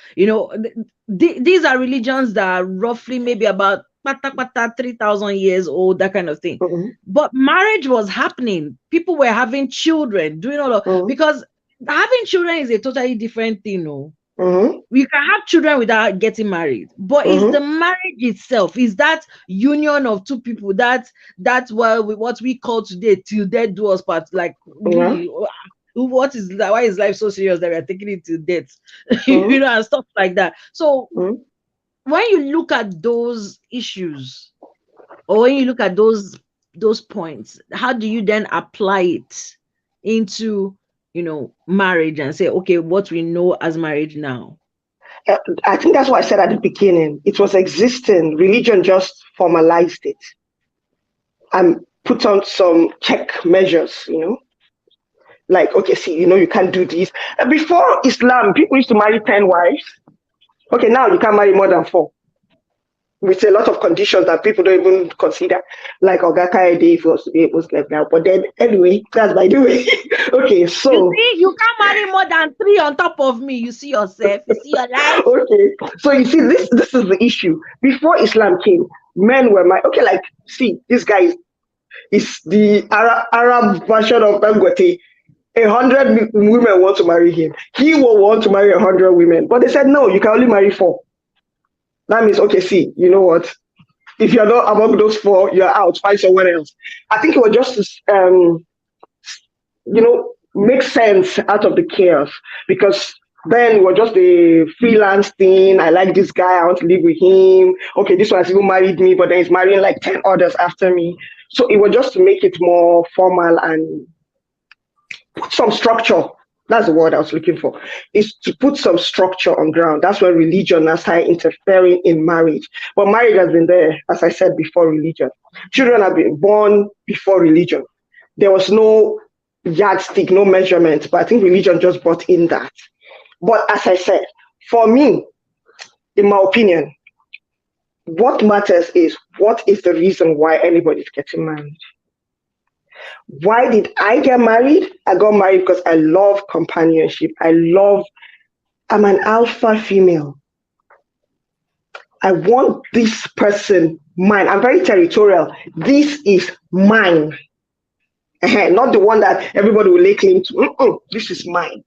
these are religions that are roughly maybe about 3,000 years old, that kind of thing. But marriage was happening. People were having children, doing all of because having children is a totally different thing, We can have children without getting married, but it's the marriage itself, is that union of two people, that's what we call today till death do us part. Like, really, what is that? Why is life so serious that we are taking it to death? You know, and stuff like that. So when you look at those issues, or when you look at those points, how do you then apply it into, you know, marriage and say, okay, what we know as marriage now? I think that's what I said at the beginning. It was existing. Religion just formalized it and put on some check measures, you know. Like, okay, see, you know, you can't do this. Before Islam, people used to marry 10 wives. Okay, now you can't marry more than 4. With a lot of conditions that people don't even consider. Like Oga Kaede was like that. But then, anyway, that's by the way. Okay, so. You see, you can't marry more than 3 on top of me. You see yourself, you see your life. Okay, so you see, this is the issue. Before Islam came, men were married. Okay, like, see, this guy is the Arab version of Dangote. 100 women want to marry him. He will want to marry 100 women. But they said, no, you can only marry 4. That means, okay, see, you know what? If you're not among those 4, you're out. Find someone else. I think it was just to, you know, make sense out of the chaos, because then it was just a freelance thing. I like this guy. I want to live with him. Okay, this one has even married me, but then he's marrying like 10 others after me. So it was just to make it more formal and put some structure. That's the word I was looking for, is to put some structure on ground. That's where religion has started interfering in marriage. But marriage has been there, as I said, before religion. Children have been born before religion. There was no yardstick, no measurement, but I think religion just brought in that. But as I said, for me, in my opinion, what matters is, what is the reason why anybody's getting married? Why did I get married? I got married because I love companionship. I'm an alpha female. I want this person mine. I'm very territorial. This is mine. Not the one that everybody will lay claim to. This is mine.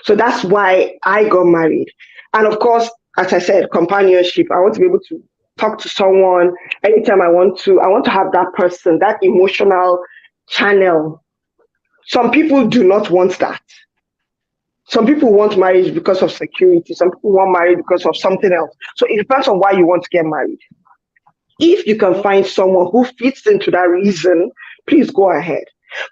So that's why I got married. And of course, as I said, companionship. I want to be able to talk to someone anytime I want to. I want to have that person, that emotional channel. Some people do not want that. Some people want marriage because of security. Some people want marriage because of something else. So it depends on why you want to get married. If you can find someone who fits into that reason, please go ahead.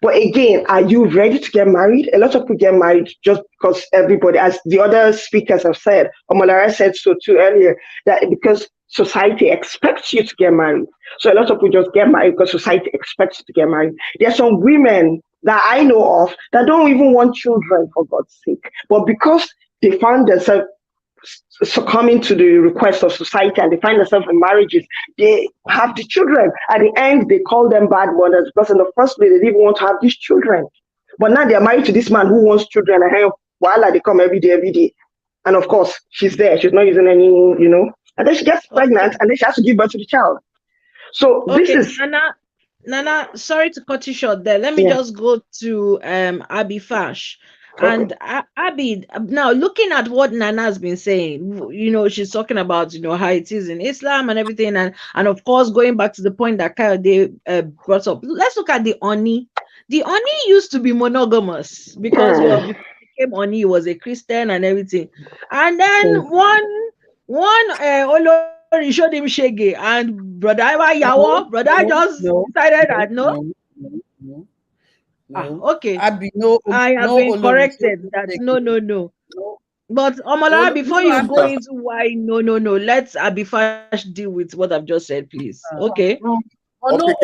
But again, are you ready to get married? A lot of people get married just because everybody, as the other speakers have said, Omolara said so too earlier, that because society expects you to get married. So a lot of people just get married because society expects you to get married. There are some women that I know of that don't even want children, for God's sake. But because they found themselves succumbing to the request of society and they find themselves in marriages, they have the children. At the end, they call them bad mothers because in the first place, they didn't even want to have these children. But now they're married to this man who wants children, and voila, they come every day. And of course, she's there. She's not using any, you know. And then she gets pregnant, and then she has to give birth to the child. So this is... Nana, sorry to cut you short there. Let me just go to Abby Fash. Okay. And Abby, now looking at what Nana's been saying, you know, she's talking about, you know, how it is in Islam and everything. And of course, going back to the point that Kayode brought up, let's look at the Oni. The Oni used to be monogamous because, well, before he became Oni, he was a Christian and everything. And then one Olori showed him Shege, and brother just decided that no. Okay. I have been corrected that no. But Omolara, before you go into why no, let's Abifash deal with what I've just said, please. Okay. But the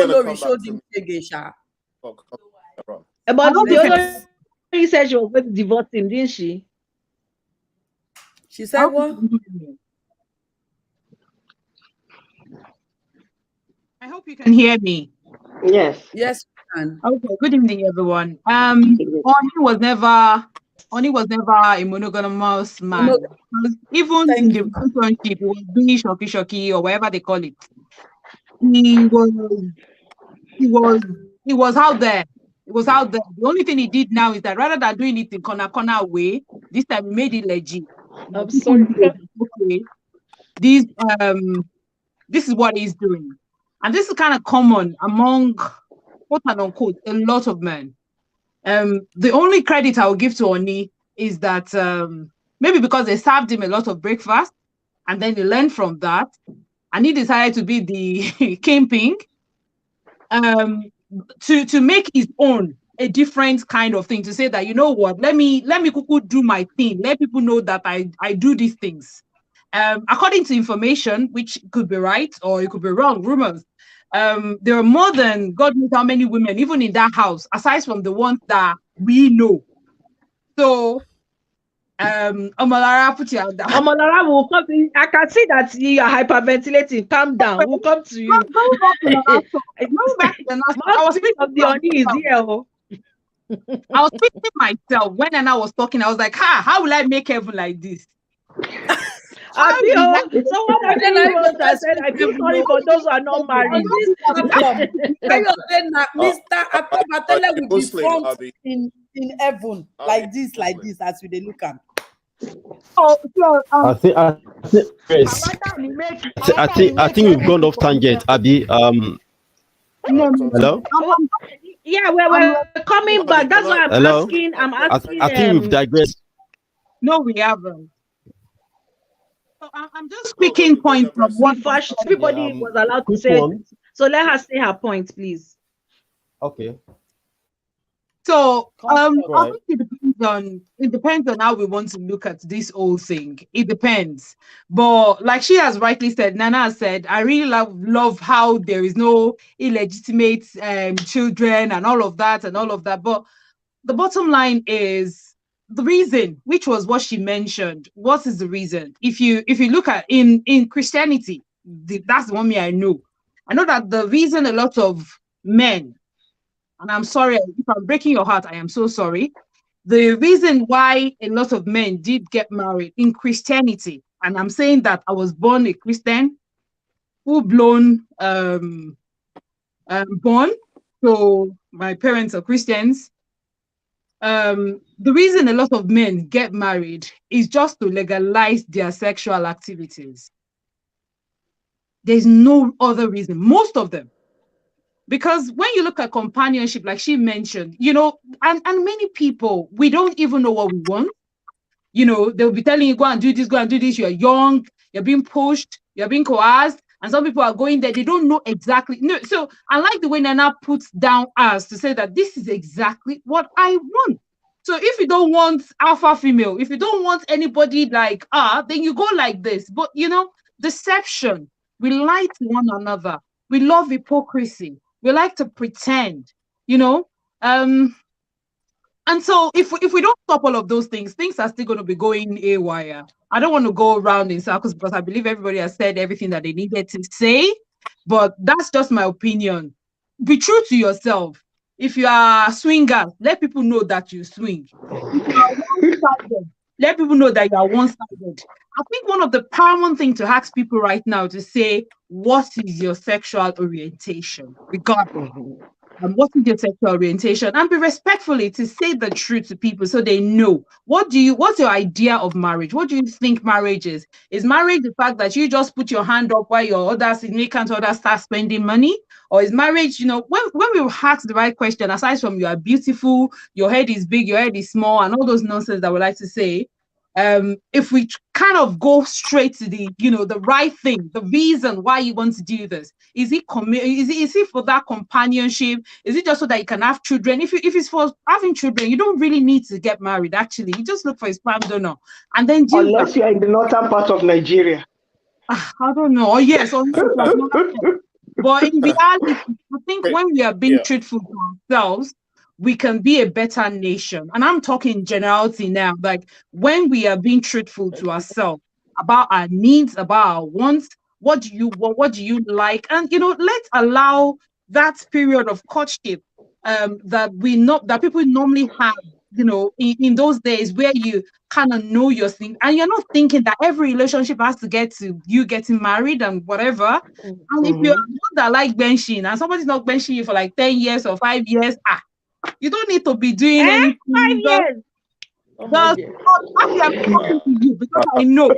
other he said she was going to divorce him, didn't she? She said what? I hope you can hear me. Yes. Yes. Okay. Good evening, everyone. Oni was never a monogamous man. Even in the relationship, he was doing shoki or whatever they call it. He was out there. It was out there. The only thing he did now is that rather than doing it in corner way, this time he made it legit. I'm sorry. Okay, these this is what he's doing, and this is kind of common among quote and unquote a lot of men. The only credit I will give to Oni is that maybe because they served him a lot of breakfast, and then he learned from that, and he decided to be the kingpin, to make his own a different kind of thing, to say that, you know what, let me kuku do my thing, let people know that I do these things. According to information, which could be right or it could be wrong, rumors, there are more than God knows how many women, even in that house, aside from the ones that we know. So, Omolara, put your down. Omolara will come. I can see that you are hyperventilating. Calm down. We'll come to you. Going back to the last one. Going back to the last one. I was thinking of the Oni is here. I was thinking myself when Nana was talking. I was like, how will I make heaven like this? So what I said, I feel sorry for those who are not married. Mr. Akobatele will be front in heaven like this, as we look at. I think we've gone off tangent, Abby. Hello? Yeah, we're coming back. That's why I'm asking. I think we've digressed. No, we haven't. So I'm just speaking point from one fashion. Everybody was allowed to say it. So let her say her point, please. Okay. So I think it depends on how we want to look at this whole thing. It depends. But like she has rightly said, Nana has said, I really love how there is no illegitimate children and all of that. But the bottom line is the reason, which was what she mentioned. What is the reason? If you look at in Christianity, that's the one I know. I know that the reason a lot of men, and I'm sorry if I'm breaking your heart, I am so sorry. The reason why a lot of men did get married in Christianity, and I'm saying that I was born a Christian, full-blown born, so my parents are Christians. The reason a lot of men get married is just to legalize their sexual activities. There's no other reason, most of them. Because when you look at companionship, like she mentioned, and many people, we don't even know what we want. They'll be telling you, go and do this. You're young, you're being pushed, you're being coerced. And some people are going there, they don't know exactly. No, so I like the way Nana puts down us to say that this is exactly what I want. So if you don't want alpha female, if you don't want anybody like then you go like this. But deception, we lie to one another. We love hypocrisy. We like to pretend, and so if we don't stop all of those things are still going to be going haywire. I don't want to go around in circles because I believe everybody has said everything that they needed to say, but that's just my opinion. Be true to yourself. If you are a swinger, let people know that you swing. If you are one-sided, let people know that you are one-sided. I think one of the paramount things to ask people right now to say, what is your sexual orientation? Regardless. What is your sexual orientation? And be respectfully to say the truth to people so they know. What's your idea of marriage? What do you think marriage is? Is marriage the fact that you just put your hand up while your other significant others start spending money? Or is marriage, when we ask the right question, aside from you are beautiful, your head is big, your head is small, and all those nonsense that we like to say, if we kind of go straight to the right thing, the reason why you want to do this, is it for that companionship? Is it just so that you can have children? If it's for having children, you don't really need to get married. Actually, you just look for a sperm donor and then unless you're in the northern part of Nigeria. I don't know. Oh yes, but in reality, I think when we are being truthful to ourselves, we can be a better nation. And I'm talking generality now. Like when we are being truthful to ourselves about our needs, about our wants, what do you want? What do you like? And let's allow that period of courtship that people normally have, in those days where you kind of know your thing, and you're not thinking that every relationship has to get to you getting married and whatever. And if you're not that like benching and somebody's not benching you for like 10 years or 5 years, you don't need to be doing anything. 5 years. Oh my Just dear. actually, I'm talking to you because I know.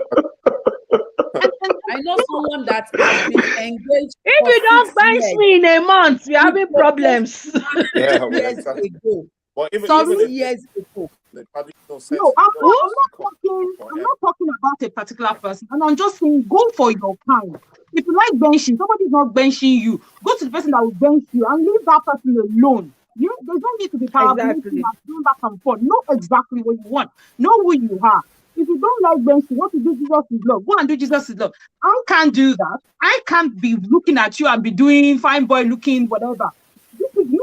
And I know someone that has been engaged If for you 6 don't bench years. me in a month, we're He having proposed problems. to her Yeah, 6 well, years exactly. ago. But even 6 if years ago. the party don't set, no, you don't Who? have to come I'm forever. not talking about a particular person, and I'm just saying go for your kind. If you like benching, somebody's not benching you. Go to the person that will bench you and leave that person alone. You there's no need to be parabolating Exactly. and doing back and forth. Know exactly what you want. Know who you are. If you don't like benching, what to do Jesus is love. Go and do Jesus is love. I can't do that. I can't be looking at you and be doing fine boy looking, whatever. This is me.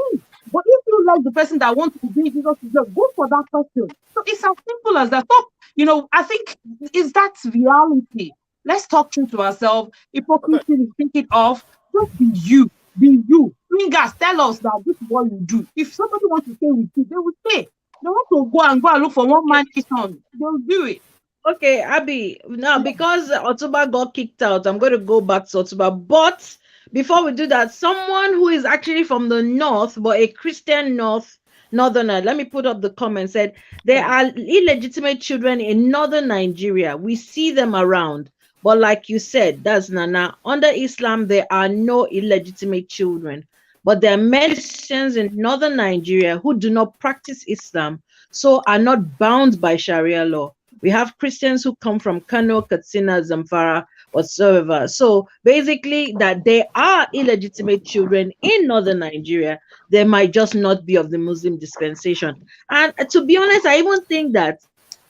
But if you like the person that wants to be doing Jesus is love, go for that person. So it's as simple as that. Stop, I think is that reality. Let's talk true to ourselves. Okay. Hypocrisy, take it off. Just be you. Be you. Fingers, tell us that this is what you do. If somebody wants to stay with you, they will stay. They want to go and look for one man nation. They'll do it. Okay, Abby, now Yeah. because Otuba got kicked out, I'm going to go back to Otuba. But before we do that, someone who is actually from the north, but a Christian northerner, let me put up the comment, said there are illegitimate children in northern Nigeria. We see them around. But like you said, that's Nana. Under Islam, there are no illegitimate children. But there are many Christians in northern Nigeria who do not practice Islam, so are not bound by Sharia law. We have Christians who come from Kano, Katsina, Zamfara, whatsoever. So basically, that there are illegitimate children in northern Nigeria. They might just not be of the Muslim dispensation. And to be honest, I even think that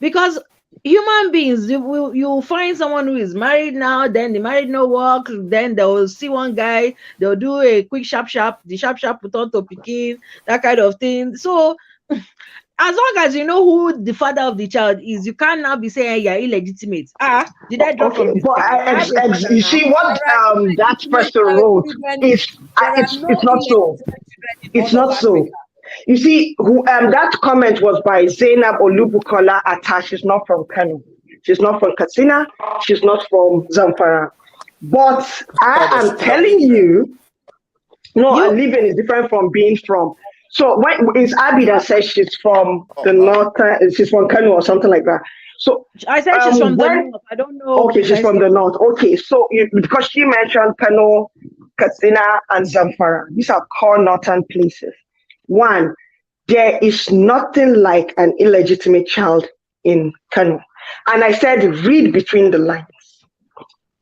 because human beings, you find someone who is married now, then the married no work, then they'll see one guy, they'll do a quick sharp, the sharp put on to Pekin, that kind of thing. So as long as you know who the father of the child is, you can't now be saying you're illegitimate. Did I drop Okay, from the but sky? I have a father you now. see what There are that illegitimate person wrote children. is There are no it's not so. illegitimate children in It's all of not so. Africa. You see, that comment was by Zainab Olubukola Atta. She's not from Kano. She's not from Katsina. She's not from Zamfara. But I No, but am she could have telling lived there. you, no, You living is different from being from. So when it's Abby that says she's from Oh, the wow. north, she's from Kano or something like that. So I said she's from the when north. I don't know okay, she's from precisely. the north. Okay, so because she mentioned Kano, Katsina, and Zamfara, these are core northern places. One, there is nothing like an illegitimate child in Kano. And I said, read between the lines.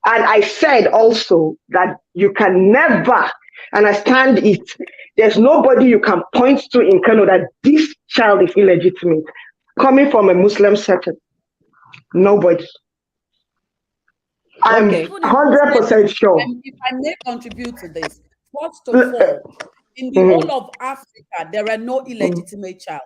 And I said also that you can never, and I stand it, there's nobody you can point to in Kano that this child is illegitimate coming from a Muslim setting. Nobody. I'm Okay. Even in 100% sure. if I may contribute to this, first of all, in the whole of Africa, there are no illegitimate child.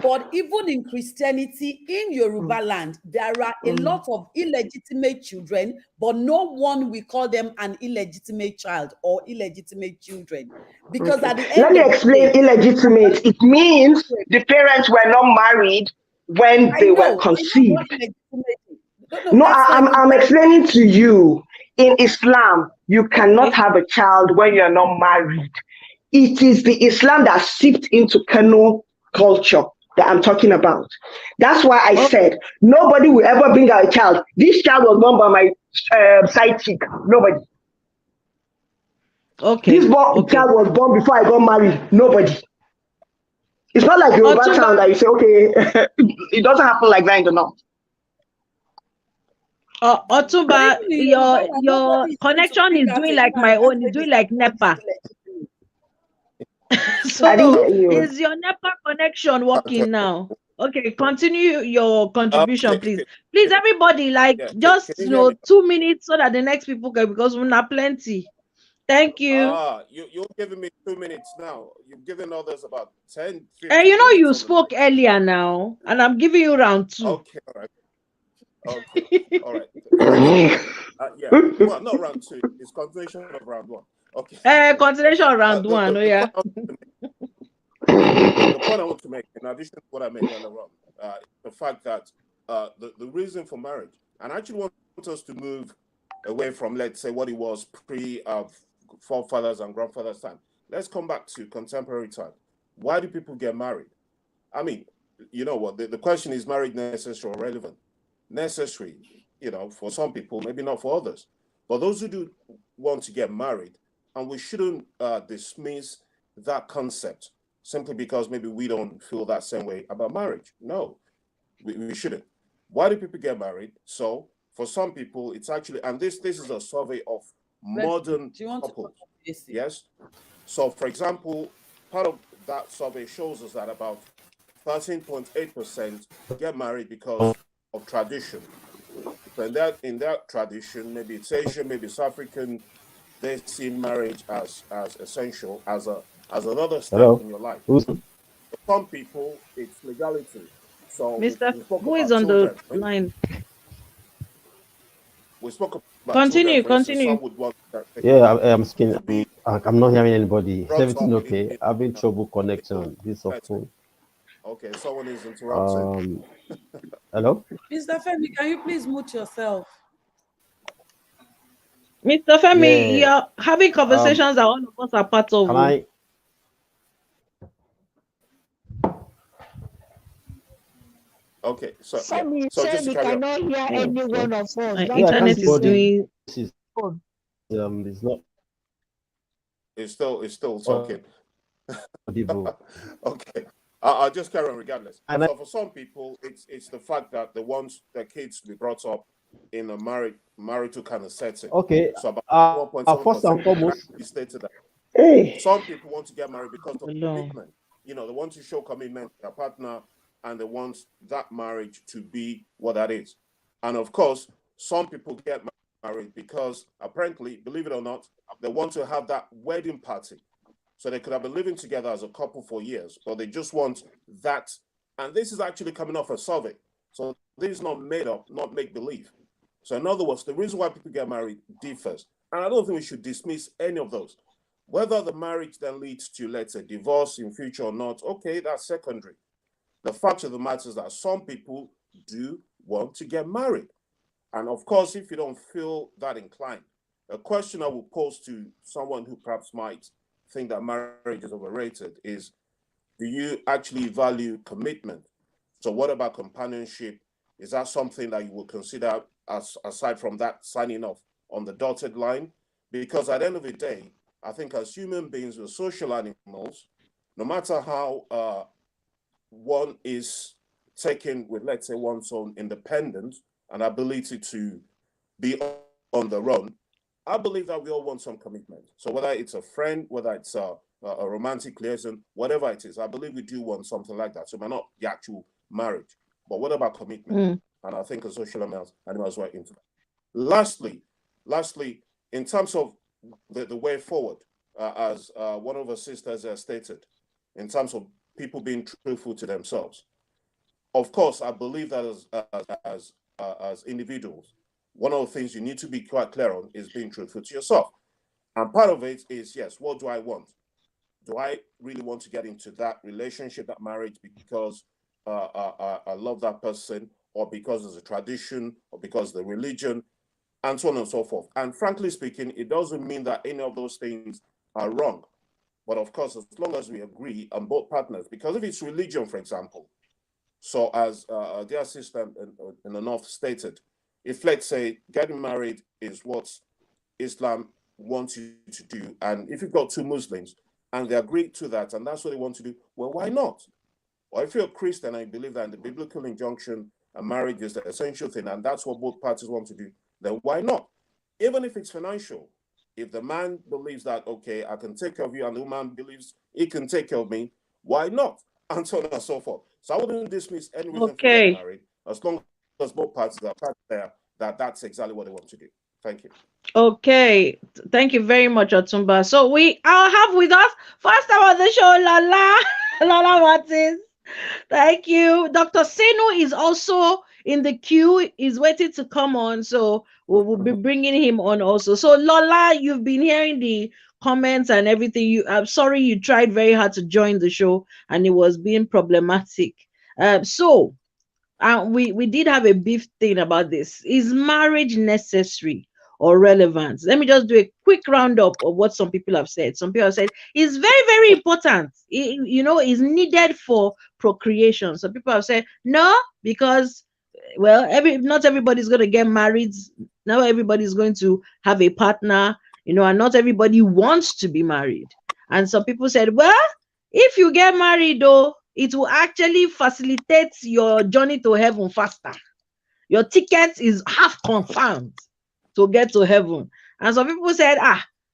But even in Christianity, in Yoruba land, there are a lot of illegitimate children, but no one will call them an illegitimate child or illegitimate children. Because at the Let end me of the explain day, illegitimate. It means the parents were not married when I they were know what conceived. illegitimate. No, No, that's not even I'm that. explaining to you. In Islam, you cannot Okay. have a child when you're not married. It is the Islam that seeped into Kano culture that I'm talking about. That's why I said nobody will ever bring out a child. This child was born by my side chick. Nobody. Okay. This Okay. child was born before I got married. Nobody. It's not like Yoruba Otumba, town that you say, okay, it doesn't happen like that in the north. But Otumba, even in Yoruba your land, your nobody is going to connection bring is out doing a like child my and own. It's say doing this like child is NEPA. I didn't So hear you. is your NEPA connection Okay. working now? Okay, continue your contribution, please. Okay. Please, everybody, like Yeah. Can just you hear me? 2 minutes so that the next people can, because we have plenty. Thank you. You're giving me 2 minutes now. You've given others about 10, And 15 minutes you on the mic. spoke earlier now, and I'm giving you round 2. Okay, all right. Okay, all right. Yeah. Well, not round 2. It's continuation of round 1. Okay. Continuation round 1. Oh yeah. The point I want to make, in addition to what I made earlier on, the fact that the reason for marriage, and I actually want us to move away from, let's say, what it was pre forefathers and grandfathers' time. Let's come back to contemporary time. Why do people get married? I mean, you know what, the question is marriage necessary or relevant? Necessary, you know, for some people, maybe not for others. But those who do want to get married, and we shouldn't dismiss that concept simply because maybe we don't feel that same way about marriage. No, we shouldn't. Why do people get married? So for some people, it's actually, and this is a survey of modern couples. Yes. So for example, part of that survey shows us that about 13.8% get married because of tradition. So in that tradition, maybe it's Asian, maybe it's African, they see marriage as essential, as another step in your life. For some people, it's legality. So Mr. we spoke Who is about on the children. line? We spoke about children, Continue, for instance. continue. Some would want Yeah, I'm speaking. to be I'm not hearing anybody. Is brought everything up okay? Having trouble connection. This of phone. Okay, someone is interrupting. Hello? Mr. Femi, can you please mute yourself? Mr. Femi, Yeah. you're having conversations that all of us are part of. Can I? Okay, so Femi, so said just to we carry on. cannot hear any one of us. My That's internet is what doing. It's not It's still talking. audible. Okay, I'll just carry on regardless. And So for some people, it's the fact that they want their kids to be brought up in a marital kind of setting. Okay. So about 1.7% First and foremost, stated that Hey, some people want to get married because of Hello. commitment. You know, they want to show commitment to their partner, and they want that marriage to be what that is. And of course, some people get married because apparently, believe it or not, they want to have that wedding party. So they could have been living together as a couple for years, but they just want that. And this is actually coming off a survey. So this is not made up, not make believe. So in other words, the reason why people get married differs. And I don't think we should dismiss any of those. Whether the marriage then leads to, let's say, divorce in future or not, okay, that's secondary. The fact of the matter is that some people do want to get married. And of course, if you don't feel that inclined, a question I will pose to someone who perhaps might think that marriage is overrated is, do you actually value commitment? So what about companionship? Is that something that you would consider aside from that signing off on the dotted line? Because at the end of the day, I think as human beings, we're social animals. No matter how one is taken with, let's say, one's own independence and ability to be on their own, I believe that we all want some commitment. So whether it's a friend, whether it's a romantic liaison, whatever it is, I believe we do want something like that. So it might not the actual marriage, but what about commitment? And I think as social animals were into that. Lastly, in terms of the way forward, as one of our sisters has stated, in terms of people being truthful to themselves. Of course, I believe that as individuals, one of the things you need to be quite clear on is being truthful to yourself. And part of it is, yes, what do I want? Do I really want to get into that relationship, that marriage, because I love that person, or because there's a tradition, or because the religion, and so on and so forth. And frankly speaking, it doesn't mean that any of those things are wrong. But of course, as long as we agree on both partners, because if it's religion, for example, so as their sister in the North stated, if let's say getting married is what Islam wants you to do, and if you've got two Muslims and they agree to that, and that's what they want to do, well, why not? Or if you're a Christian and you believe that in the biblical injunction, a marriage is the essential thing, and that's what both parties want to do, then why not? Even if it's financial, if the man believes that, okay, I can take care of you, and the woman believes he can take care of me, why not? And so on and so forth. So I wouldn't dismiss any reason for getting married, as long as both parties are there that that's exactly what they want to do. Thank you. Okay, thank you very much, Otumba. So I'll have with us first time on the show, Lola Martins. Thank you. Dr. Senu is also in the queue, is waiting to come on, so we'll be bringing him on also. So Lola, you've been hearing the comments and everything. I'm sorry you tried very hard to join the show and it was being problematic. We did have a beef thing about this. Is marriage necessary or relevant? Let me just do a quick roundup of what some people have said. Some people have said it's very, very important. Is needed for procreation. Some people have said no, because well, not everybody's going to get married. Not everybody's going to have a partner, and not everybody wants to be married. And some people said, well, if you get married, though, it will actually facilitate your journey to heaven faster. Your ticket is half confirmed to get to heaven. And some people said,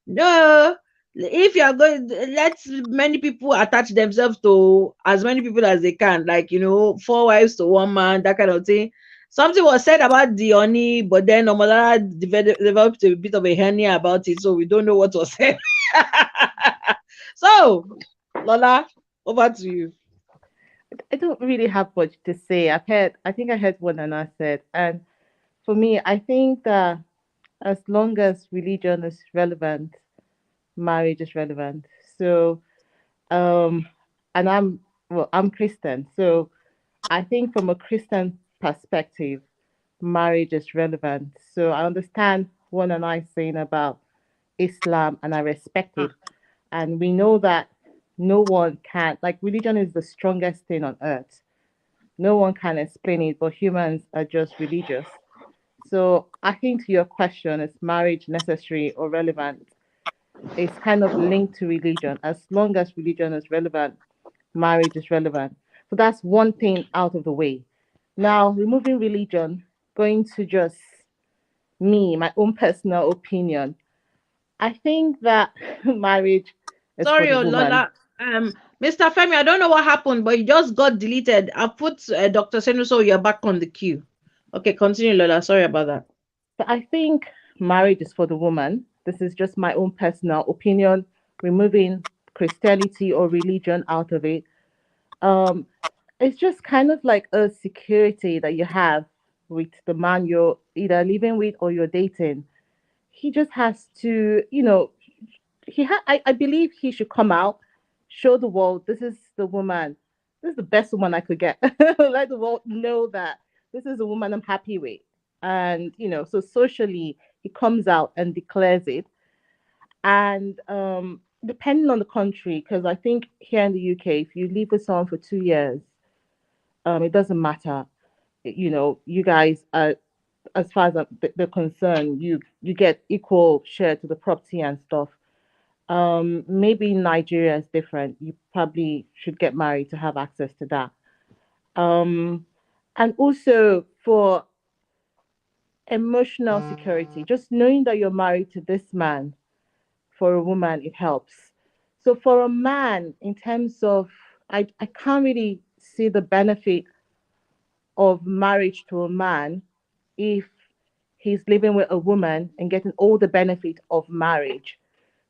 no, if you are going, let many people attach themselves to as many people as they can, like, 4 wives to 1 man, that kind of thing. Something was said about the honey, but then Omolara developed a bit of a hernia about it, so we don't know what was said. So, Lola, over to you. I don't really have much to say. I think I heard what Nana said. And for me, I think that as long as religion is relevant, marriage is relevant. So, and I'm Christian. So I think from a Christian perspective, marriage is relevant. So I understand what Nana is saying about Islam, and I respect it. And we know that no one can, like, religion is the strongest thing on earth. No one can explain it, but humans are just religious. So I think to your question, is marriage necessary or relevant? It's kind of linked to religion. As long as religion is relevant, marriage is relevant. So that's one thing out of the way. Now, removing religion, going to just me, my own personal opinion. I think that marriage is for Sorry, the woman. Lola. Mr. Femi, I don't know what happened, but you just got deleted. I put Dr. Senu, so you're back on the queue. Okay, continue, Lola. Sorry about that. But I think marriage is for the woman. This is just my own personal opinion, removing Christianity or religion out of it. Um, it's just kind of like a security that you have with the man you're either living with or you're dating. He just has to, I believe he should come out, show the world this is the woman, this is the best woman I could get. Let the world know that this is a woman I'm happy with. And, so socially, he comes out and declares it. And depending on the country, because I think here in the UK, if you live with someone for 2 years, it doesn't matter. You guys are, as far as they're concerned, you get equal share to the property and stuff. Maybe Nigeria is different. You probably should get married to have access to that. And also for emotional security, just knowing that you're married to this man, for a woman, it helps. So for a man, in terms of, I can't really see the benefit of marriage to a man if he's living with a woman and getting all the benefit of marriage.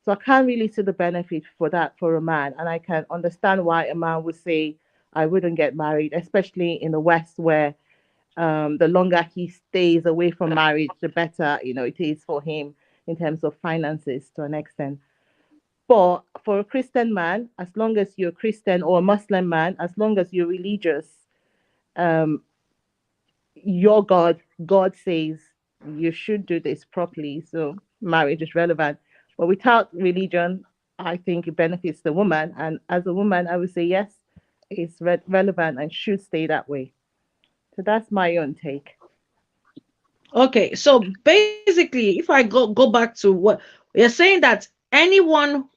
So I can't really see the benefit for that for a man. And I can understand why a man would say, I wouldn't get married, especially in the West, where the longer he stays away from marriage, the better, it is for him in terms of finances to an extent. But for a Christian man, as long as you're Christian, or a Muslim man, as long as you're religious, um, your God says you should do this properly. So marriage is relevant. But without religion, I think it benefits the woman. And as a woman, I would say yes, it's relevant and should stay that way. So that's my own take. Okay, so basically, if I go back to what you're saying, that anyone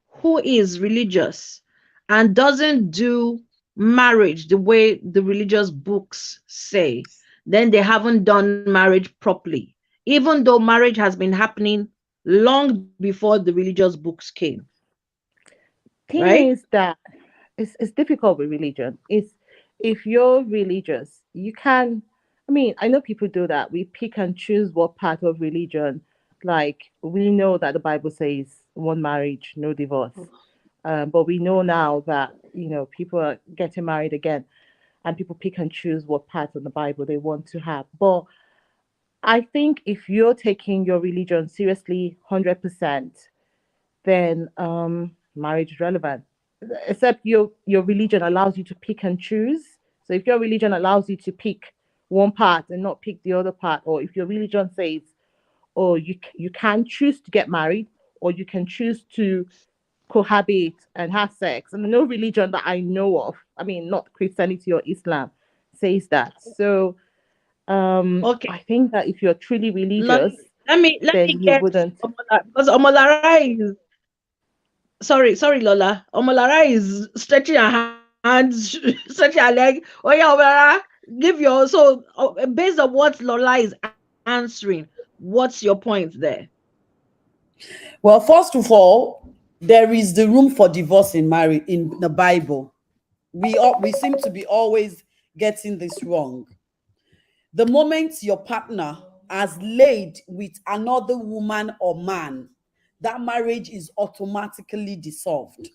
who is religious and doesn't do marriage the way the religious books say, then they haven't done marriage properly, even though marriage has been happening long before the religious books came, Thing right? is that it's difficult with religion. It's if you're religious, you can. I mean, I know people do that. We pick and choose what part of religion. Like we know that the Bible says one marriage, no divorce. But we know now that people are getting married again, and people pick and choose what part of the Bible they want to have. But I think if you're taking your religion seriously, 100%, then marriage is relevant. Except your religion allows you to pick and choose. So if your religion allows you to pick one part and not pick the other part, or if your religion says or you can choose to get married, or you can choose to cohabit and have sex. And no religion that I know of, I mean, not Christianity or Islam, says that. So Okay. I think that if you're truly religious, let me then you get wouldn't. because Omolara is sorry, Lola. Omolara is stretching her hands, stretching her leg. Oh yeah, Omolara, give your based on what Lola is answering, what's your point there? Well, first of all, there is the room for divorce in marriage in the Bible. We seem to be always getting this wrong. The moment your partner has laid with another woman or man, that marriage is automatically dissolved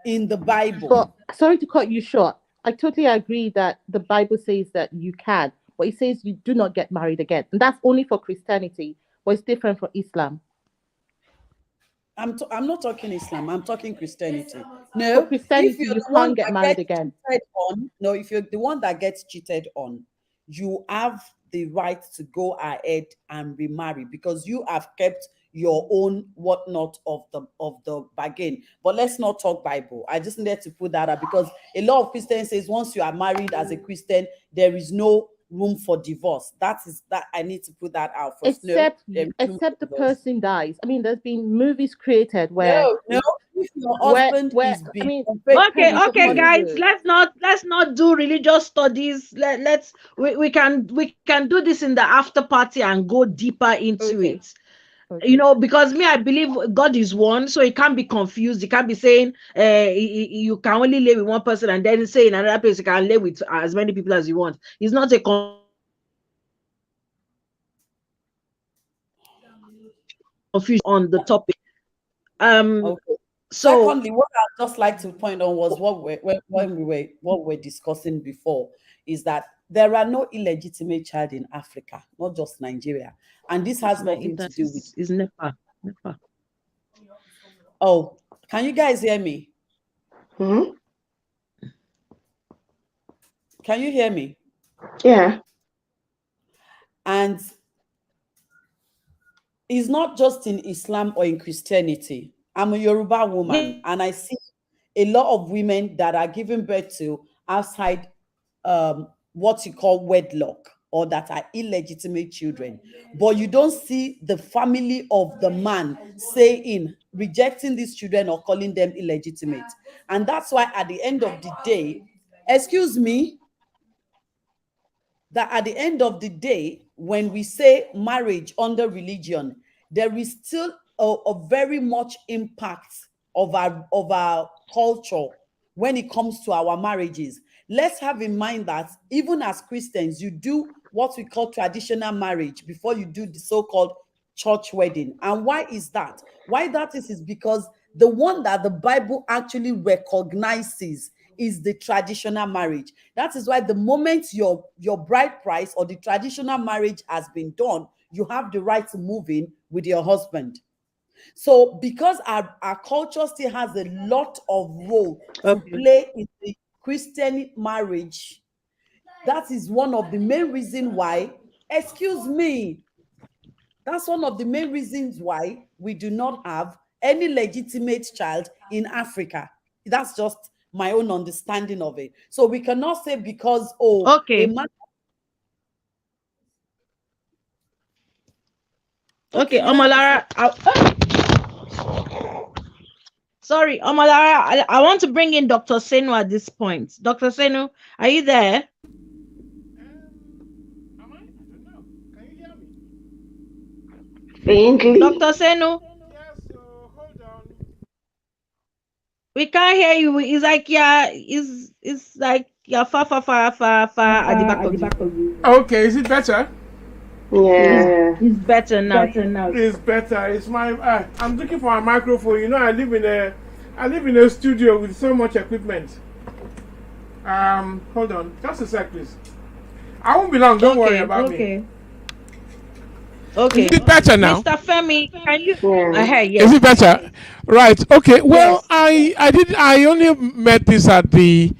in the Bible. But sorry to cut you short. I totally agree that the Bible says that you can, but it says you do not get married again. And that's only for Christianity, but it's different for Islam. I'm not talking Islam, I'm talking Christianity. No, for Christianity, if you're you the one can't get that married gets again. cheated on, no, if you're the one that gets cheated on, you have the right to go ahead and remarry because you have kept your own whatnot of the bargain. But let's not talk Bible. I just needed to put that up because a lot of Christians says once you are married as a Christian, there is no room for divorce. That I need to put that out first. Except the person dies. I mean, there's been movies created where no, if your husband is being, I mean, okay, guys, let's not do religious studies. We can do this in the after party and go deeper into it. Okay. You know, because I believe God is one, so it can't be confused. You can't be saying you can only live with one person and then say in another place you can live with as many people as you want. It's not a confusion on the topic. Okay. So secondly, what I'd just like to point on was what we're discussing before is that there are no illegitimate child in Africa, not just Nigeria, and this has nothing to do with is Nepal. Oh, can you guys hear me? Hmm? Can you hear me? Yeah. And it's not just in Islam or in Christianity. I'm a Yoruba woman, and I see a lot of women that are giving birth to outside what you call wedlock or that are illegitimate children. But you don't see the family of the man saying, rejecting these children or calling them illegitimate. And that's why at the end of the day, excuse me, that at the end of the day, when we say marriage under religion, there is still a very much impact of our culture when it comes to our marriages. Let's have in mind that even as Christians, you do what we call traditional marriage before you do the so-called church wedding. And why is that? Why that is because the one that the Bible actually recognizes is the traditional marriage. That is why the moment your bride price or the traditional marriage has been done, you have the right to move in with your husband. So because our culture still has a lot of role to play in the Christian marriage, that is one of the main reasons why, excuse me, that's one of the main reasons why we do not have any legitimate child in Africa. That's just my own understanding of it. So we cannot say because, okay, Omolara. Sorry, Omolara, I want to bring in Dr. Senu at this point. Dr. Senu, are you there? Am I? I don't know. Can you hear me? Faintly. Dr. Senu? Yes, so hold on. We can't hear you. It's like it's like you're far at the back of you. Okay, is it better? Yeah. It's better now. It's better. It's my I'm looking for a microphone. You know, I live in a studio with so much equipment. Hold on. Just a sec, please. I won't be long. Don't worry about me. Okay. Is it better now? Mr. Femi, can you? Yeah. Is it better? Right. Okay. Well, yes. I only met this at the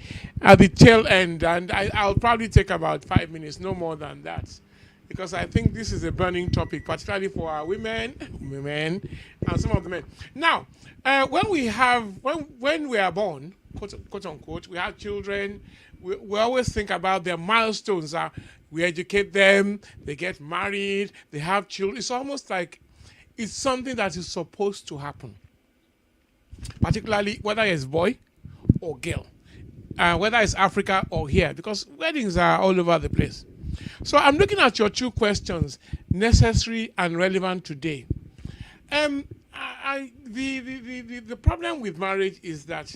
tail end, and I'll probably take about 5 minutes, no more than that. because I think this is a burning topic, particularly for our women, and some of the men. Now, when we are born, quote unquote, we have children. We always think about their milestones. We educate them, they get married, they have children. It's almost like it's something that is supposed to happen, particularly whether it's boy or girl, whether it's Africa or here, because weddings are all over the place. So I'm looking at your two questions, necessary and relevant today. The problem with marriage is that,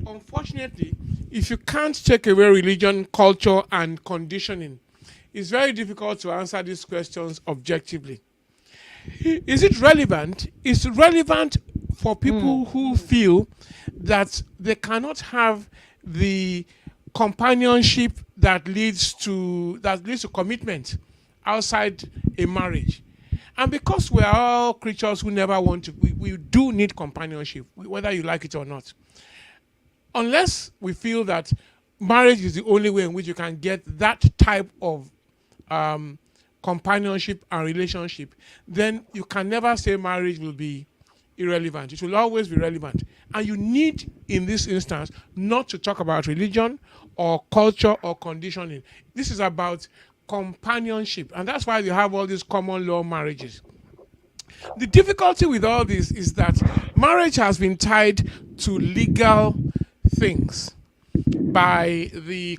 unfortunately, if you can't take away religion, culture, and conditioning, it's very difficult to answer these questions objectively. Is it relevant? It's relevant for people who feel that they cannot have the companionship that leads to commitment outside a marriage. And because we are all creatures who never want to, we do need companionship, whether you like it or not. Unless we feel that marriage is the only way in which you can get that type of companionship and relationship, then you can never say marriage will be irrelevant. It will always be relevant. And you need, in this instance, not to talk about religion or culture or conditioning. This is about companionship. And that's why you have all these common law marriages. The difficulty with all this is that marriage has been tied to legal things by the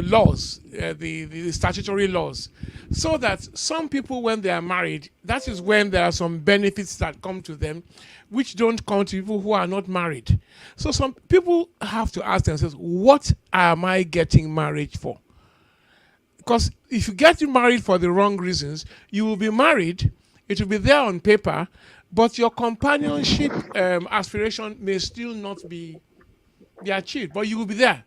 laws, the statutory laws, so that some people, when they are married, that is when there are some benefits that come to them, which don't come to people who are not married. So some people have to ask themselves, what am I getting married for? Because if you get married for the wrong reasons, you will be married, it will be there on paper, but your companionship aspiration may still not be achieved, but you will be there.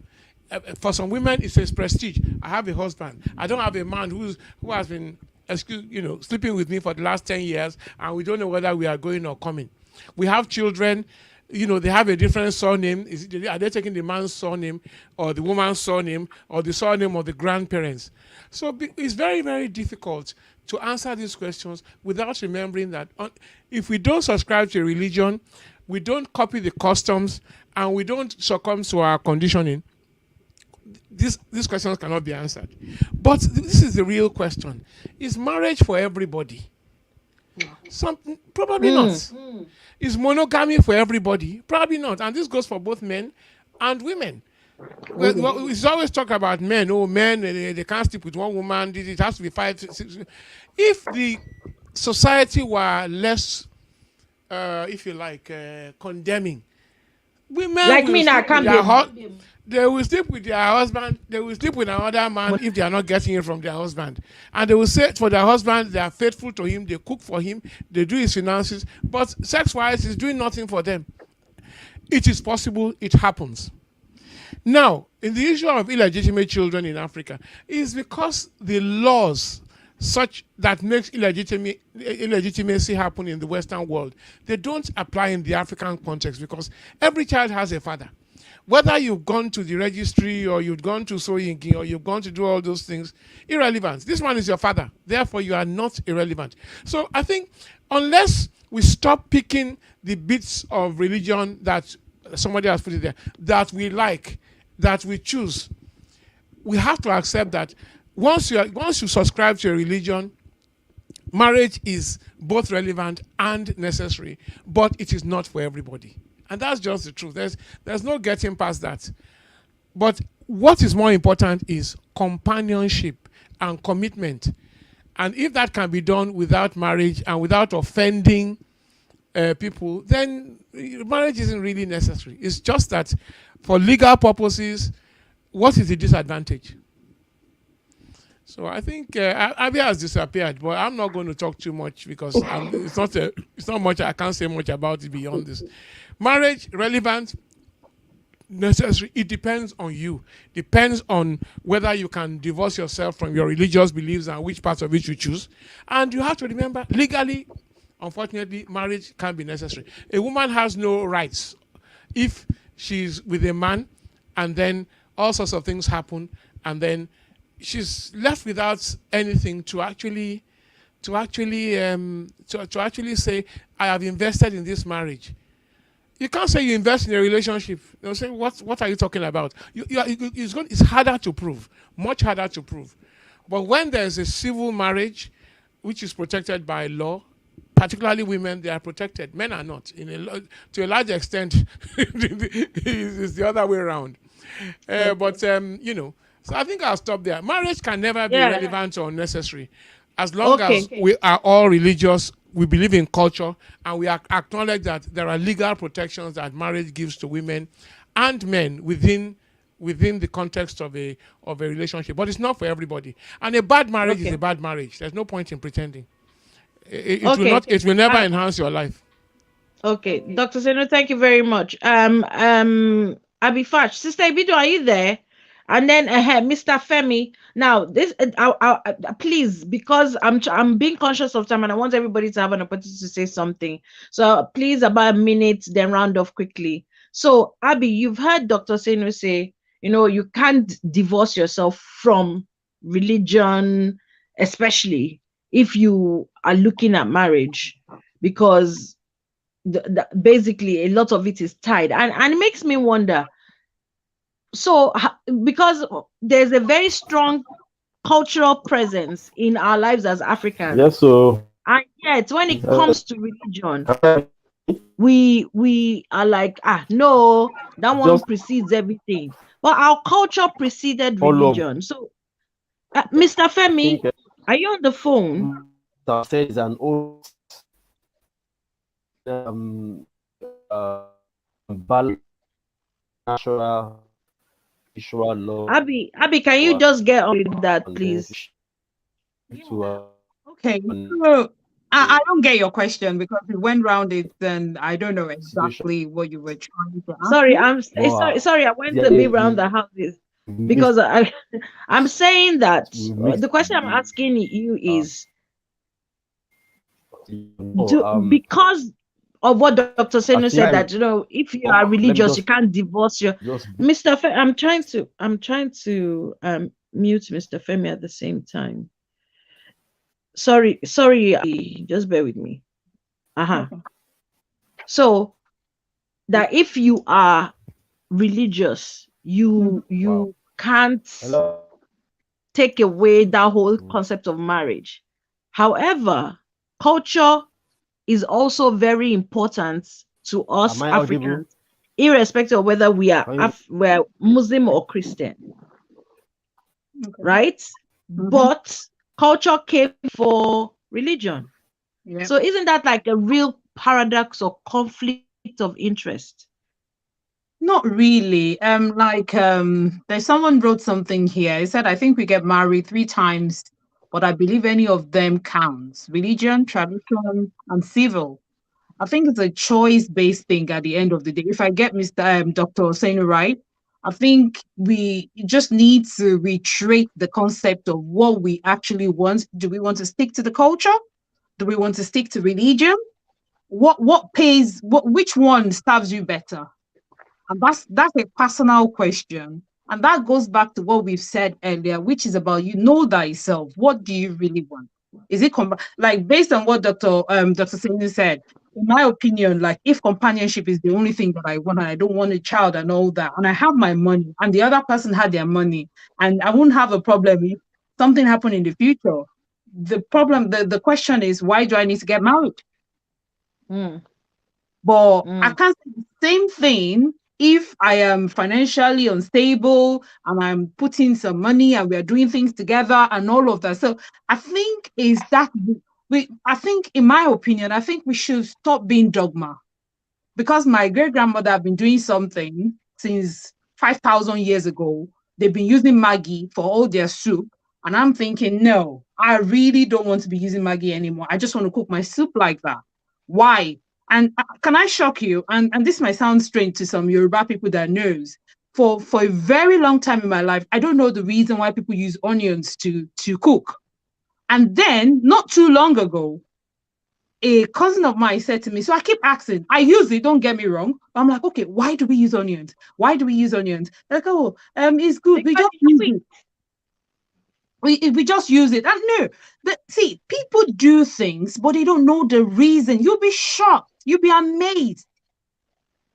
For some women, it says prestige. I have a husband. I don't have a man who has been sleeping with me for the last 10 years, and we don't know whether we are going or coming. We have children. They have a different surname. Are they taking the man's surname or the woman's surname or the surname of the grandparents? So it's very, very difficult to answer these questions without remembering that if we don't subscribe to a religion, we don't copy the customs, and we don't succumb to our conditioning, these questions cannot be answered. But this is the real question. Is marriage for everybody? Probably not. Is monogamy for everybody? Probably not. And this goes for both men and women. Well, it's always talk about men. Oh, men, they can't sleep with one woman. It has to be 5, 6. If the society were less, if you like, condemning, women like me now, they will sleep with their husband. They will sleep with another man if they are not getting it from their husband. And they will say for their husband, they are faithful to him. They cook for him. They do his finances. But sex-wise, he's doing nothing for them. It is possible. It happens. Now, in the issue of illegitimate children in Africa, is because the laws such that makes illegitimacy happen in the Western world, they don't apply in the African context, because every child has a father. Whether you've gone to the registry or you've gone to Soyinki or you've gone to do all those things, irrelevant. This one is your father. Therefore, you are not irrelevant. So I think unless we stop picking the bits of religion that somebody has put it there, that we like, that we choose, we have to accept that once you subscribe to a religion, marriage is both relevant and necessary, but it is not for everybody. And that's just the truth. There's no getting past that. But what is more important is companionship and commitment. And if that can be done without marriage and without offending people, then marriage isn't really necessary. It's just that for legal purposes, what is the disadvantage? So I think Abia has disappeared, but I'm not going to talk too much because it's not much. I can't say much about it beyond this. Marriage, relevant, necessary. It depends on you. Depends on whether you can divorce yourself from your religious beliefs and which parts of it you choose. And you have to remember, legally, unfortunately, marriage can be necessary. A woman has no rights if she's with a man and then all sorts of things happen and then she's left without anything to actually say, I have invested in this marriage. You can't say you invest in a relationship. They'll say, what are you talking about? It's harder to prove, much harder to prove. But when there's a civil marriage, which is protected by law, particularly women, they are protected. Men are not. To a large extent, it's the other way around. But so I think I'll stop there. Marriage can never be relevant or necessary, as long as we are all religious. We believe in culture, and we acknowledge that there are legal protections that marriage gives to women and men within the context of a relationship. But it's not for everybody. And a bad marriage is a bad marriage. There's no point in pretending. It will never enhance your life. Okay, Dr. Seno, thank you very much. Abi Fash, Sister Ibido, are you there? And then Mr. Femi. Now, this please, because I'm being conscious of time and I want everybody to have an opportunity to say something. So please, about a minute, then round off quickly. So Abi, you've heard Dr. Seno say, you can't divorce yourself from religion, especially if you are looking at marriage, because basically a lot of it is tied, and it makes me wonder. So because there's a very strong cultural presence in our lives as Africans, Yes, so and yet when it comes to religion, we are like, no, that one precedes everything. But our culture preceded religion. So Mr. Femi, are you on the phone? Says an old balance, natural visual law. Abby, can you just get on with that, please? Okay, so I don't get your question because it went round it, and I don't know exactly what you were trying to ask. Sorry, I went a bit round the houses because I'm saying that the question I'm asking you is because of what Dr. Seno said, that if you are religious, you can't divorce your Mr. I'm trying to mute Mr. Femi at the same time. Sorry, just bear with me. So that if you are religious, you can't take away that whole concept of marriage. However, culture is also very important to us Africans, irrespective of whether we are we're Muslim or Christian, right? But culture came for religion. So isn't that like a real paradox or conflict of interest? Not really. There's someone wrote something here. He said, I think we get married 3 times, but I believe any of them counts: religion, tradition, and civil. I think it's a choice-based thing at the end of the day. If I get Dr. Oseno right, I think we just need to reiterate the concept of what we actually want. Do we want to stick to the culture? Do we want to stick to religion? What pays? Which one serves you better? And that's a personal question. And that goes back to what we've said earlier, which is about thyself. What do you really want? Is it based on what Dr. Singh said? In my opinion, if companionship is the only thing that I want, and I don't want a child and all that, and I have my money, and the other person had their money, and I won't have a problem if something happened in the future. The problem, the question is, why do I need to get married? But I can't say the same thing if I am financially unstable and I'm putting some money and we're doing things together and all of that. So I think I think, in my opinion, I think we should stop being dogma, because my great-grandmother have been doing something since 5,000 years ago. They've been using Maggi for all their soup. And I'm thinking, no, I really don't want to be using Maggi anymore. I just want to cook my soup like that. Why? And can I shock you? And this might sound strange to some Yoruba people that knows. For a very long time in my life, I don't know the reason why people use onions to cook. And then, not too long ago, a cousin of mine said to me, so I keep asking, I use it, don't get me wrong. But I'm like, okay, why do we use onions? Why do we use onions? They're like, it's good. We just use it. We just use it. And no, see, people do things, but they don't know the reason. You'll be shocked. You'll be amazed.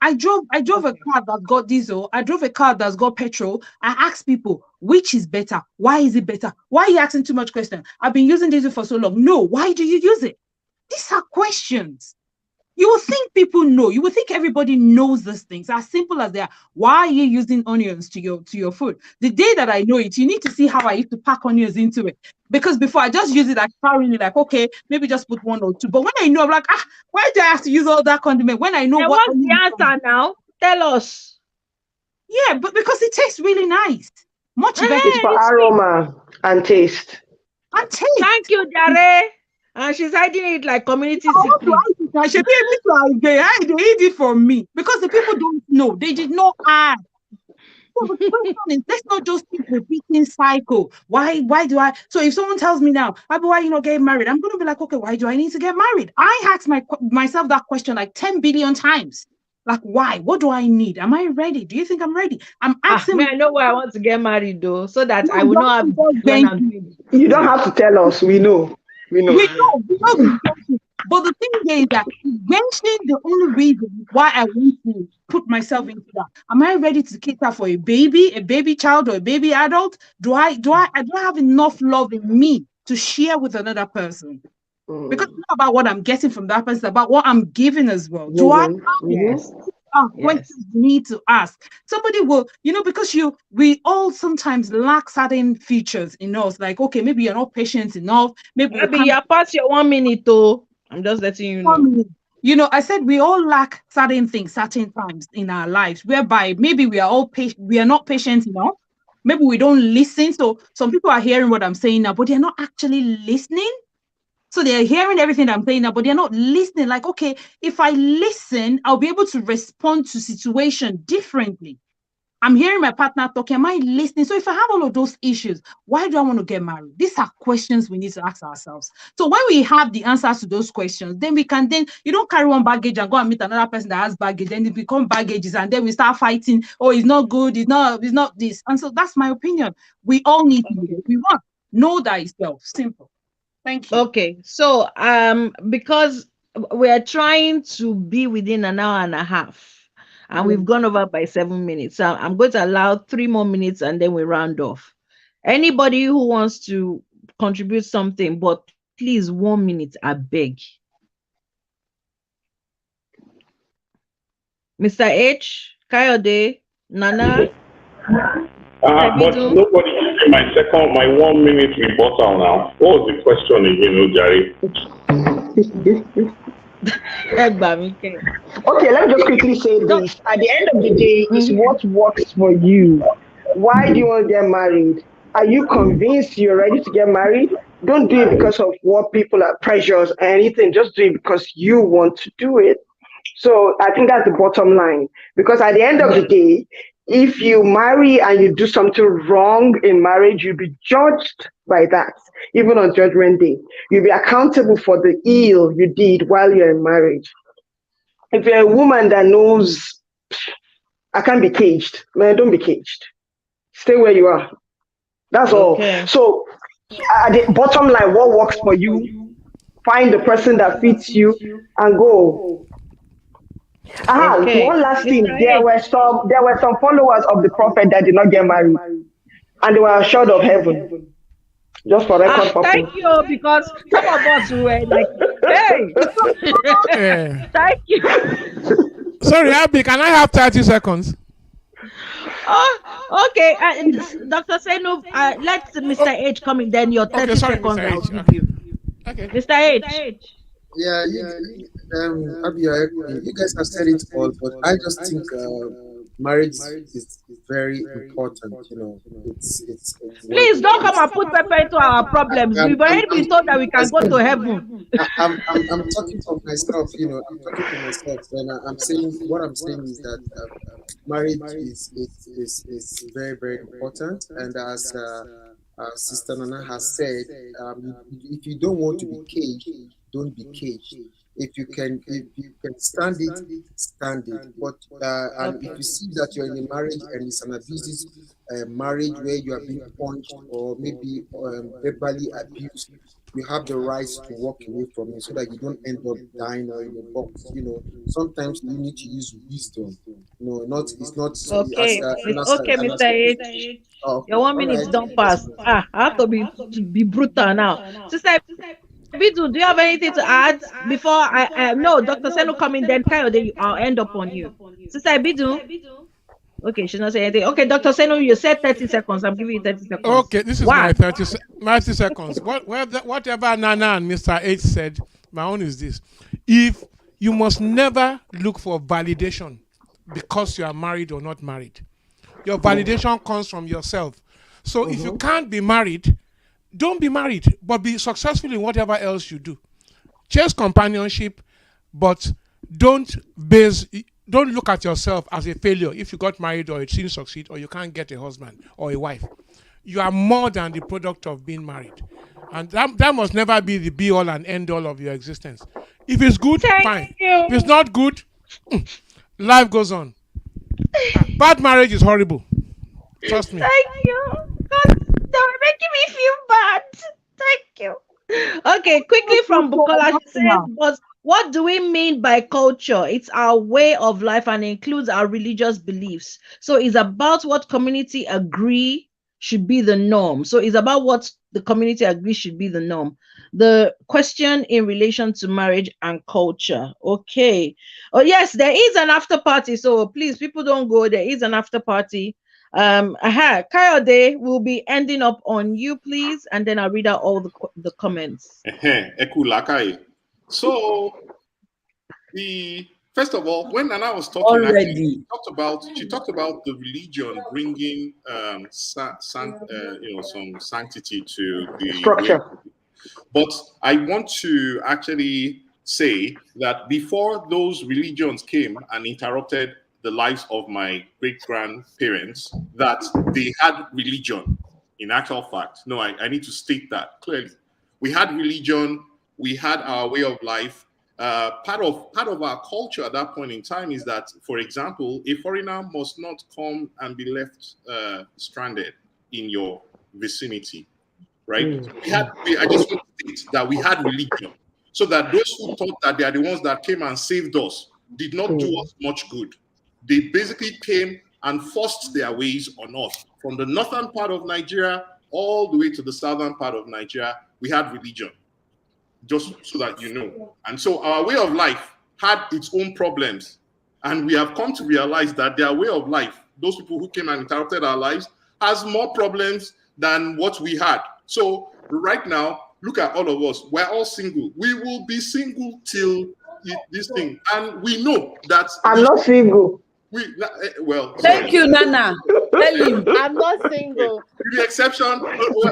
I drove a car that got diesel. I drove a car that's got petrol. I asked people, which is better? Why is it better? Why are you asking too much questions? I've been using diesel for so long. No, why do you use it? These are questions. You will think people know. You will think everybody knows these things. As simple as they are. Why are you using onions to your food? The day that I know it, you need to see how I used to pack onions into it. Because before I just use it like sparingly, like, okay, maybe just put one or two. But when I know, I'm like, why do I have to use all that condiment? When I know And what what's the answer now? Tell us. Yeah, but because it tastes really nice. Much better. It's for aroma and taste. And taste. Thank you, Jare. And she's hiding it like community secret. I should be able to they hid it from me because the people don't know. They did not ask. So the question is, let's not just keep repeating cycle. Why do I? So if someone tells me now, why you not getting married? I'm going to be like, okay, why do I need to get married? I asked myself that question like 10 billion times. Like, why? What do I need? Am I ready? Do you think I'm ready? I'm asking. I know why I want to get married though, so that I will not have when I'm doing it. You don't have to tell us. We know. We know. But the thing is that mentioning the only reason why I want to put myself into that. Am I ready to cater for a baby child, or a baby adult? Do I have enough love in me to share with another person? Because it's not about what I'm getting from that person, it's about what I'm giving as well. Do I have questions you need to ask? Somebody will, because we all sometimes lack certain features in us. Like, okay, maybe you're not patient enough. Maybe you're past your 1 minute though. I'm just letting you know. I said we all lack certain things, certain times in our lives, whereby maybe we are not patient enough. Maybe we don't listen. So some people are hearing what I'm saying now, but they're not actually listening. So they're hearing everything I'm saying now, but they're not listening. Like, okay, if I listen, I'll be able to respond to situation differently. I'm hearing my partner talking. Am I listening? So if I have all of those issues, why do I want to get married? These are questions we need to ask ourselves. So when we have the answers to those questions, then you don't carry one baggage and go and meet another person that has baggage. Then it become baggages, and then we start fighting. Oh, it's not good. It's not this. And so that's my opinion. We all need to do what we want. Know thyself. Simple. Thank you. Okay, so because we are trying to be within an hour and a half, and we've gone over by 7 minutes. So I'm going to allow 3 more minutes, and then we round off. Anybody who wants to contribute something, but please 1 minute, I beg. Mr. H, Kayode, Nana. But nobody gave me my 1 minute rebuttal now. What was the question again, Ojari? Okay, let me just quickly say this. At the end of the day, it's what works for you. Why do you want to get married? Are you convinced you're ready to get married? Don't do it because of what people are pressures or anything. Just do it because you want to do it. So I think that's the bottom line. Because at the end of the day, if you marry and you do something wrong in marriage, you'll be judged by that, even on Judgment Day. You'll be accountable for the ill you did while you're in marriage. If you're a woman that knows, I can't be caged, man, don't be caged. Stay where you are. That's all. So at the bottom line, what works for you, find the person that fits you and go. One last thing. There were some followers of the prophet that did not get married, and they were assured of heaven. Just for record purpose. Thank you, because some of us were like, hey. Thank you. Sorry, Abby, can I have 30 seconds? Oh, okay. Dr. Seno, let Mr. H come in, then your 30 seconds. Okay. Mr. H. Yeah, Abby, you guys have said it all, but I just think marriage is very important. It's please don't come and put pepper into our problems. We've already been told that we can go to heaven. I'm talking for myself. I'm talking for myself, and I'm saying what I'm saying is that marriage is very, very important, and as Sister Nana has said, if you don't want to be caged, don't be caged. If you can stand it, stand it. But and if you see that you're in a marriage and it's an abusive marriage where you are being punched or maybe verbally abused, you have the right to walk away from it so that you don't end up dying or in a box. Sometimes you need to use wisdom. Not it's not Okay, as okay, Mr. H. okay, Your 1 minute all don't right. pass. I have to be brutal now. Sister Bidu, do you have anything to add before I no Dr. Senu coming then Kayode, I'll end up on you. Sister Bidu. Okay, she's not saying anything. Okay, Dr. Senu, you said 30 seconds. I'm giving you 30 seconds. Okay, this is my One. 30 seconds. Whatever Nana and Mr. H said, my own is this. If you must never look for validation because you are married or not married. Your validation comes from yourself. So if you can't be married, don't be married, but be successful in whatever else you do. Chase companionship, but don't look at yourself as a failure if you got married or it didn't succeed or you can't get a husband or a wife. You are more than the product of being married. And that must never be the be all and end all of your existence. If it's good, fine. If it's not good, life goes on. Bad marriage is horrible. Trust me. Thank you. God, they were making me feel bad. Thank you. Okay, quickly from Bukola, she says, but what do we mean by culture? It's our way of life and includes our religious beliefs. So it's about what community agree should be the norm. So it's about what the community agrees should be the norm. The question in relation to marriage and culture. Okay. Oh, yes, there is an after party. So please, people don't go. There is an after party. Kayode will be ending up on you, please, and then I'll read out all the comments. So first of all, when Nana was talking, actually, she talked about the religion bringing some sanctity to the structure. But I want to actually say that before those religions came and interrupted the lives of my great-grandparents, that they had religion. In actual fact, no, I need to state that clearly. We had religion, we had our way of life. Part of our culture at that point in time is that, for example, a foreigner must not come and be left stranded in your vicinity, right? I just want to state that we had religion, so that those who thought that they are the ones that came and saved us did not do us much good. They basically came and forced their ways on us. From the northern part of Nigeria all the way to the southern part of Nigeria, we had religion, just so that you know. And so our way of life had its own problems. And we have come to realize that their way of life, those people who came and interrupted our lives, has more problems than what we had. So right now, look at all of us. We're all single. We will be single till this thing. And we know that... I'm not single. Thank you, Nana. Tell him. I'm not single. The exception.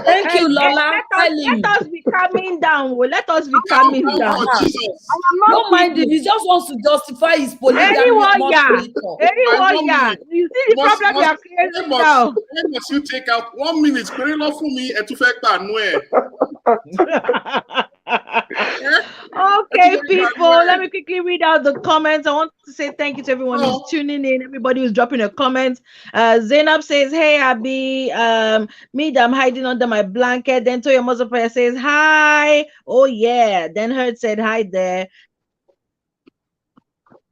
Thank you, Lola. Let us be calming down. Let us be calming down. Don't mind him. He just wants to justify his polygamy. Anyone, you see the problem you are creating now. When must you take out 1 minute? Okay, people, let me quickly read out the comments. I want to say thank you to everyone who's tuning in, everybody who's dropping a comment. Zainab says, hey, Abby, me, I'm hiding under my blanket. Then Toya Mozapaya says, hi. Oh, yeah. Then Hurt said, hi there.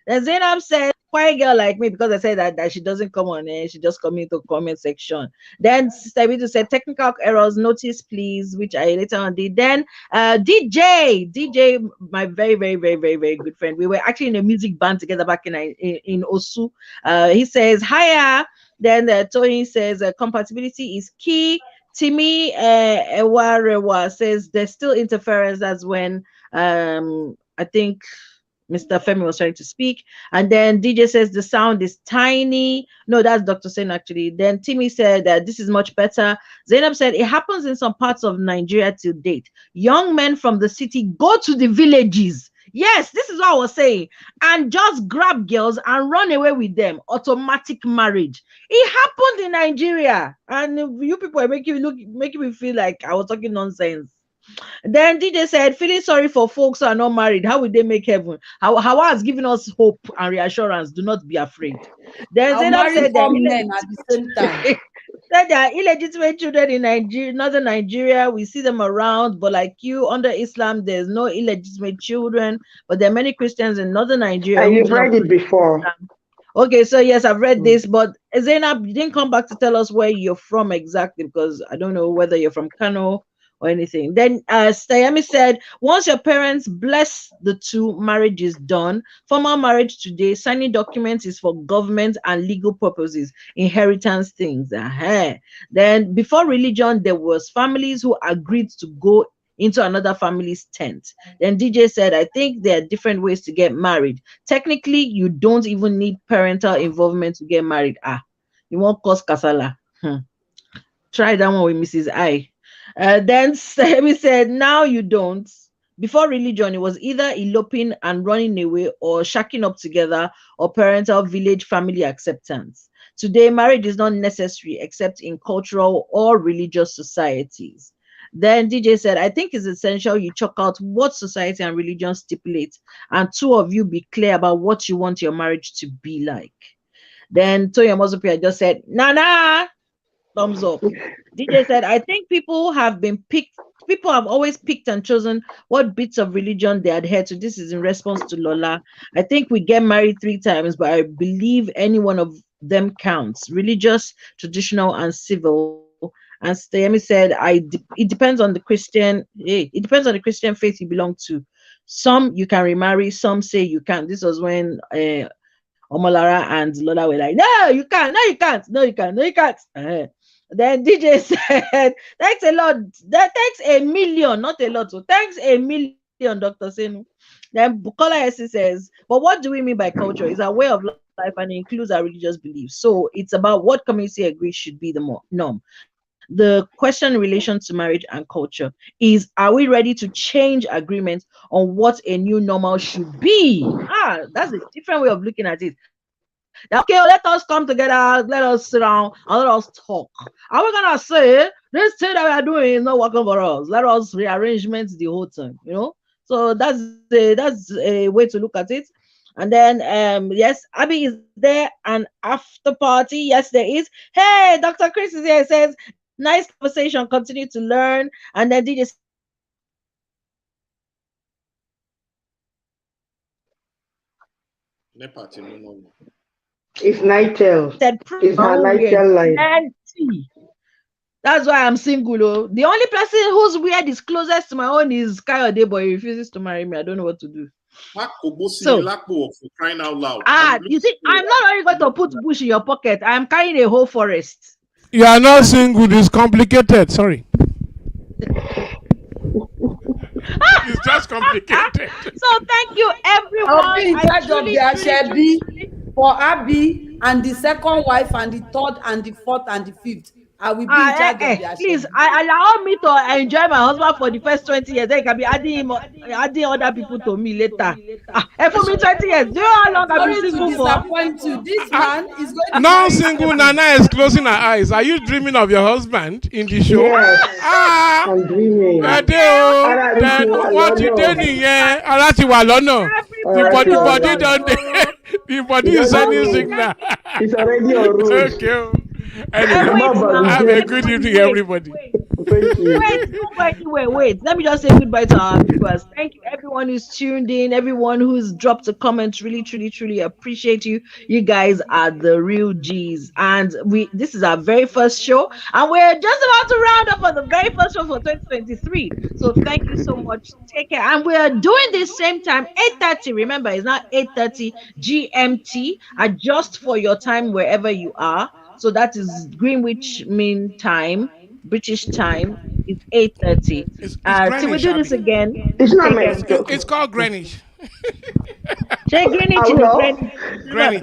Then Zainab said, quiet girl like me, because I said that she doesn't come on air, she just come into the comment section. Then Sister Bidu said, technical errors, notice please, which I later on did. Then DJ, my very, very, very, very, very good friend. We were actually in a music band together back in Osu. He says, hiya. Then Tony says, compatibility is key. Timmy Ewarewa says, there's still interference. That's when I think Mr. Femi was trying to speak. And then DJ says the sound is tiny. No, that's Dr. Sen actually. Then Timmy said that this is much better. Zainab said it happens in some parts of Nigeria till date. Young men from the city go to the villages Yes, this is what I was saying. And just grab girls and run away with them. Automatic marriage. It happened in Nigeria. And you people are making me feel like I was talking nonsense. Then DJ said, feeling sorry for folks who are not married. How will they make heaven? How has given us hope and reassurance. Do not be afraid. Then I'll Zainab marry said four men at the same time. that there are illegitimate children in Nigeria, northern Nigeria. We see them around, but like you, under Islam, there's no illegitimate children. But there are many Christians in northern Nigeria And who you've do not read it practice before. Islam. Okay, so yes, I've read Mm. this, but Zainab, you didn't come back to tell us where you're from exactly, because I don't know whether you're from Kano or anything. Then Stayami said, once your parents bless the two, marriage is done. Formal marriage today, signing documents is for government and legal purposes, inheritance things. Then before religion, there was families who agreed to go into another family's tent. Then DJ said, I think there are different ways to get married. Technically, you don't even need parental involvement to get married. You won't cause kasala. Try that one with Mrs. I. Then Semi said, now you don't. Before religion, it was either eloping and running away or shacking up together or parental village family acceptance. Today, marriage is not necessary except in cultural or religious societies. Then DJ said, I think it's essential you check out what society and religion stipulate, and two of you be clear about what you want your marriage to be like. Then Toya Mozopia just said, Nana, thumbs up. DJ said, I think people have always picked and chosen what bits of religion they adhere to. This is in response to Lola. I think we get married 3 times, but I believe any one of them counts: religious, traditional, and civil. And Stayemi said, it depends on the Christian, it depends on the Christian faith you belong to. Some you can remarry, some say you can't. This was when Omolara and Lola were like, no, you can't, no, you can't, no, you can't, no, you can't. Then DJ said, thanks a lot. Thanks a million, not a lot. So thanks a million, Dr. Senu. Then Bukola Esi says, but what do we mean by culture? It's a way of life and includes our religious beliefs. So it's about what community agrees should be the norm. The question in relation to marriage and culture is, are we ready to change agreements on what a new normal should be? That's a different way of looking at it. Now, okay, let us come together, let us sit down, and let us talk. Are we gonna say this thing that we are doing is not working for us? Let us rearrangement the whole thing, you know? So that's a way to look at it. And then yes, Abby is there, an after party. Yes, there is. Hey, Dr. Chris is here. He says, nice conversation, continue to learn. And then DJ said, pray for me. Yes, I'll be praying for you. And then Nepati, no, no, no. It's Nitel. said, It's her Nitel line. plenty. That's why I'm single. Oh. The only person whose weird is closest to my own is Kayode, but he refuses to marry me. I don't know what to do. So, For crying out loud. you see, I'm not only going to put bush in your pocket. I'm carrying a whole forest. You are not single. It's complicated. Sorry. It's just complicated. So thank you, everyone. I'll be in charge of the Ashebi for Abby and the second wife and the third and the fourth and the fifth. I will be in charge of the Ashebi. Please, allow me to enjoy my husband for the first 20 years. Then you can be adding other people to me later. And for me, 20 years. Do you know how long I've been single for? Disappoint you. This man is going to. Now single Nana is closing her eyes. Are you dreaming of your husband in the show? Yes, I'm dreaming. Then what you doing here? Alati walono. The body is sending signal. It's already on road. Okay. Anyway, have a good evening, everybody. Wait. Let me just say goodbye to our viewers. Thank you, everyone who's tuned in, everyone who's dropped a comment. Really, truly, truly appreciate you. You guys are the real G's. And this is our very first show, and we're just about to round up on the very first show for 2023. So thank you so much. Take care. And we're doing this same time, 8:30. Remember, it's not 8:30 GMT. Adjust for your time wherever you are. So that is Greenwich Mean Time, British time is 8:30. Till we do this again. It's not Mexico. It's called Greenwich. Say Greenwich is Greenwich.